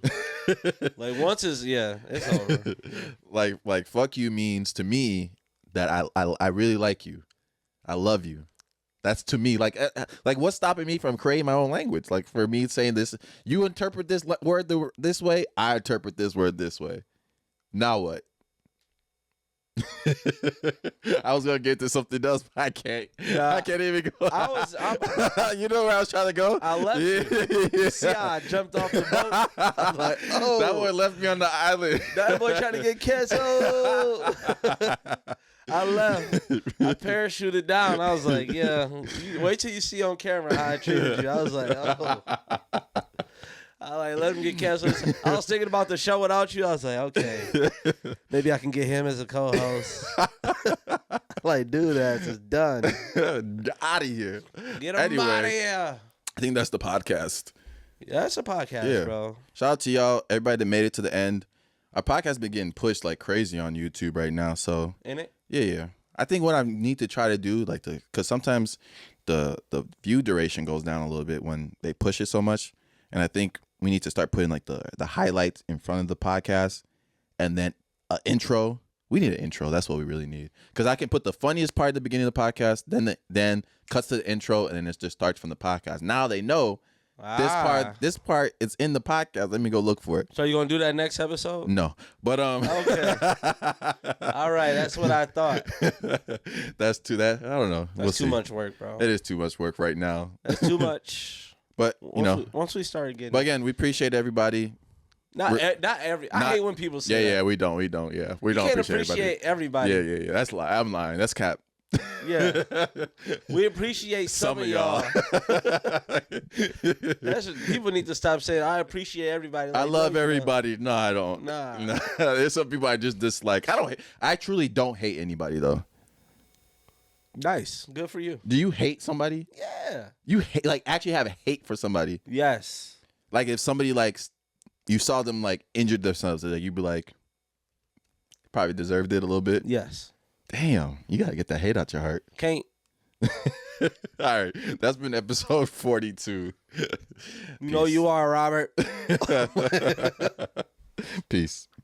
Like once it's over. Yeah. Like fuck you means to me that I really like you, I love you. That's to me like what's stopping me from creating my own language? Like for me saying this, you interpret this word this way, I interpret this word this way. Now what? I was gonna get to something else, but I can't. Nah, I can't even go. You know where I was trying to go? I left you. See how I jumped off the boat? I'm like, oh. That boy left me on the island. That boy trying to get canceled. I left. I parachuted down. I was like, yeah. Wait till you see on camera how I treated you. I was like, oh. I let him get canceled. I was thinking about the show without you. I was like, okay, maybe I can get him as a co-host. Like, dude, that's just done. Out of here. Get him out of here. I think that's the podcast. Yeah, that's a podcast, bro. Shout out to y'all, everybody that made it to the end. Our podcast has been getting pushed like crazy on YouTube right now. So, in it? Yeah. I think what I need to try to do, because sometimes the view duration goes down a little bit when they push it so much, and I think we need to start putting like the highlights in front of the podcast and then an intro. We need an intro. That's what we really need. Because I can put the funniest part at the beginning of the podcast, then cuts to the intro, and then it just starts from the podcast. Now they know This part, it's in the podcast. Let me go look for it. So you gonna do that next episode? No, but Okay. All right, that's what I thought. That's too. That I don't know. That's too much work, bro. It is too much work right now. That's too much. But once we started getting. But again, we appreciate everybody. Not every. I hate when people say that. Yeah, we don't. Yeah, we don't appreciate everybody. Yeah. That's lie. I'm lying. That's cap. Yeah, we appreciate some of y'all. People need to stop saying I appreciate everybody. Like, I love everybody. No, I don't. Nah. There's some people I just dislike. I truly don't hate anybody though. Nice, good for you. Do you hate somebody? Yeah. You hate, like, actually have a hate for somebody? Yes. Like if somebody like you saw them like injured themselves, like you'd be like, probably deserved it a little bit. Yes. Damn, you gotta get that hate out your heart. Can't. All right, that's been episode 42. You know you are, Robert. Peace.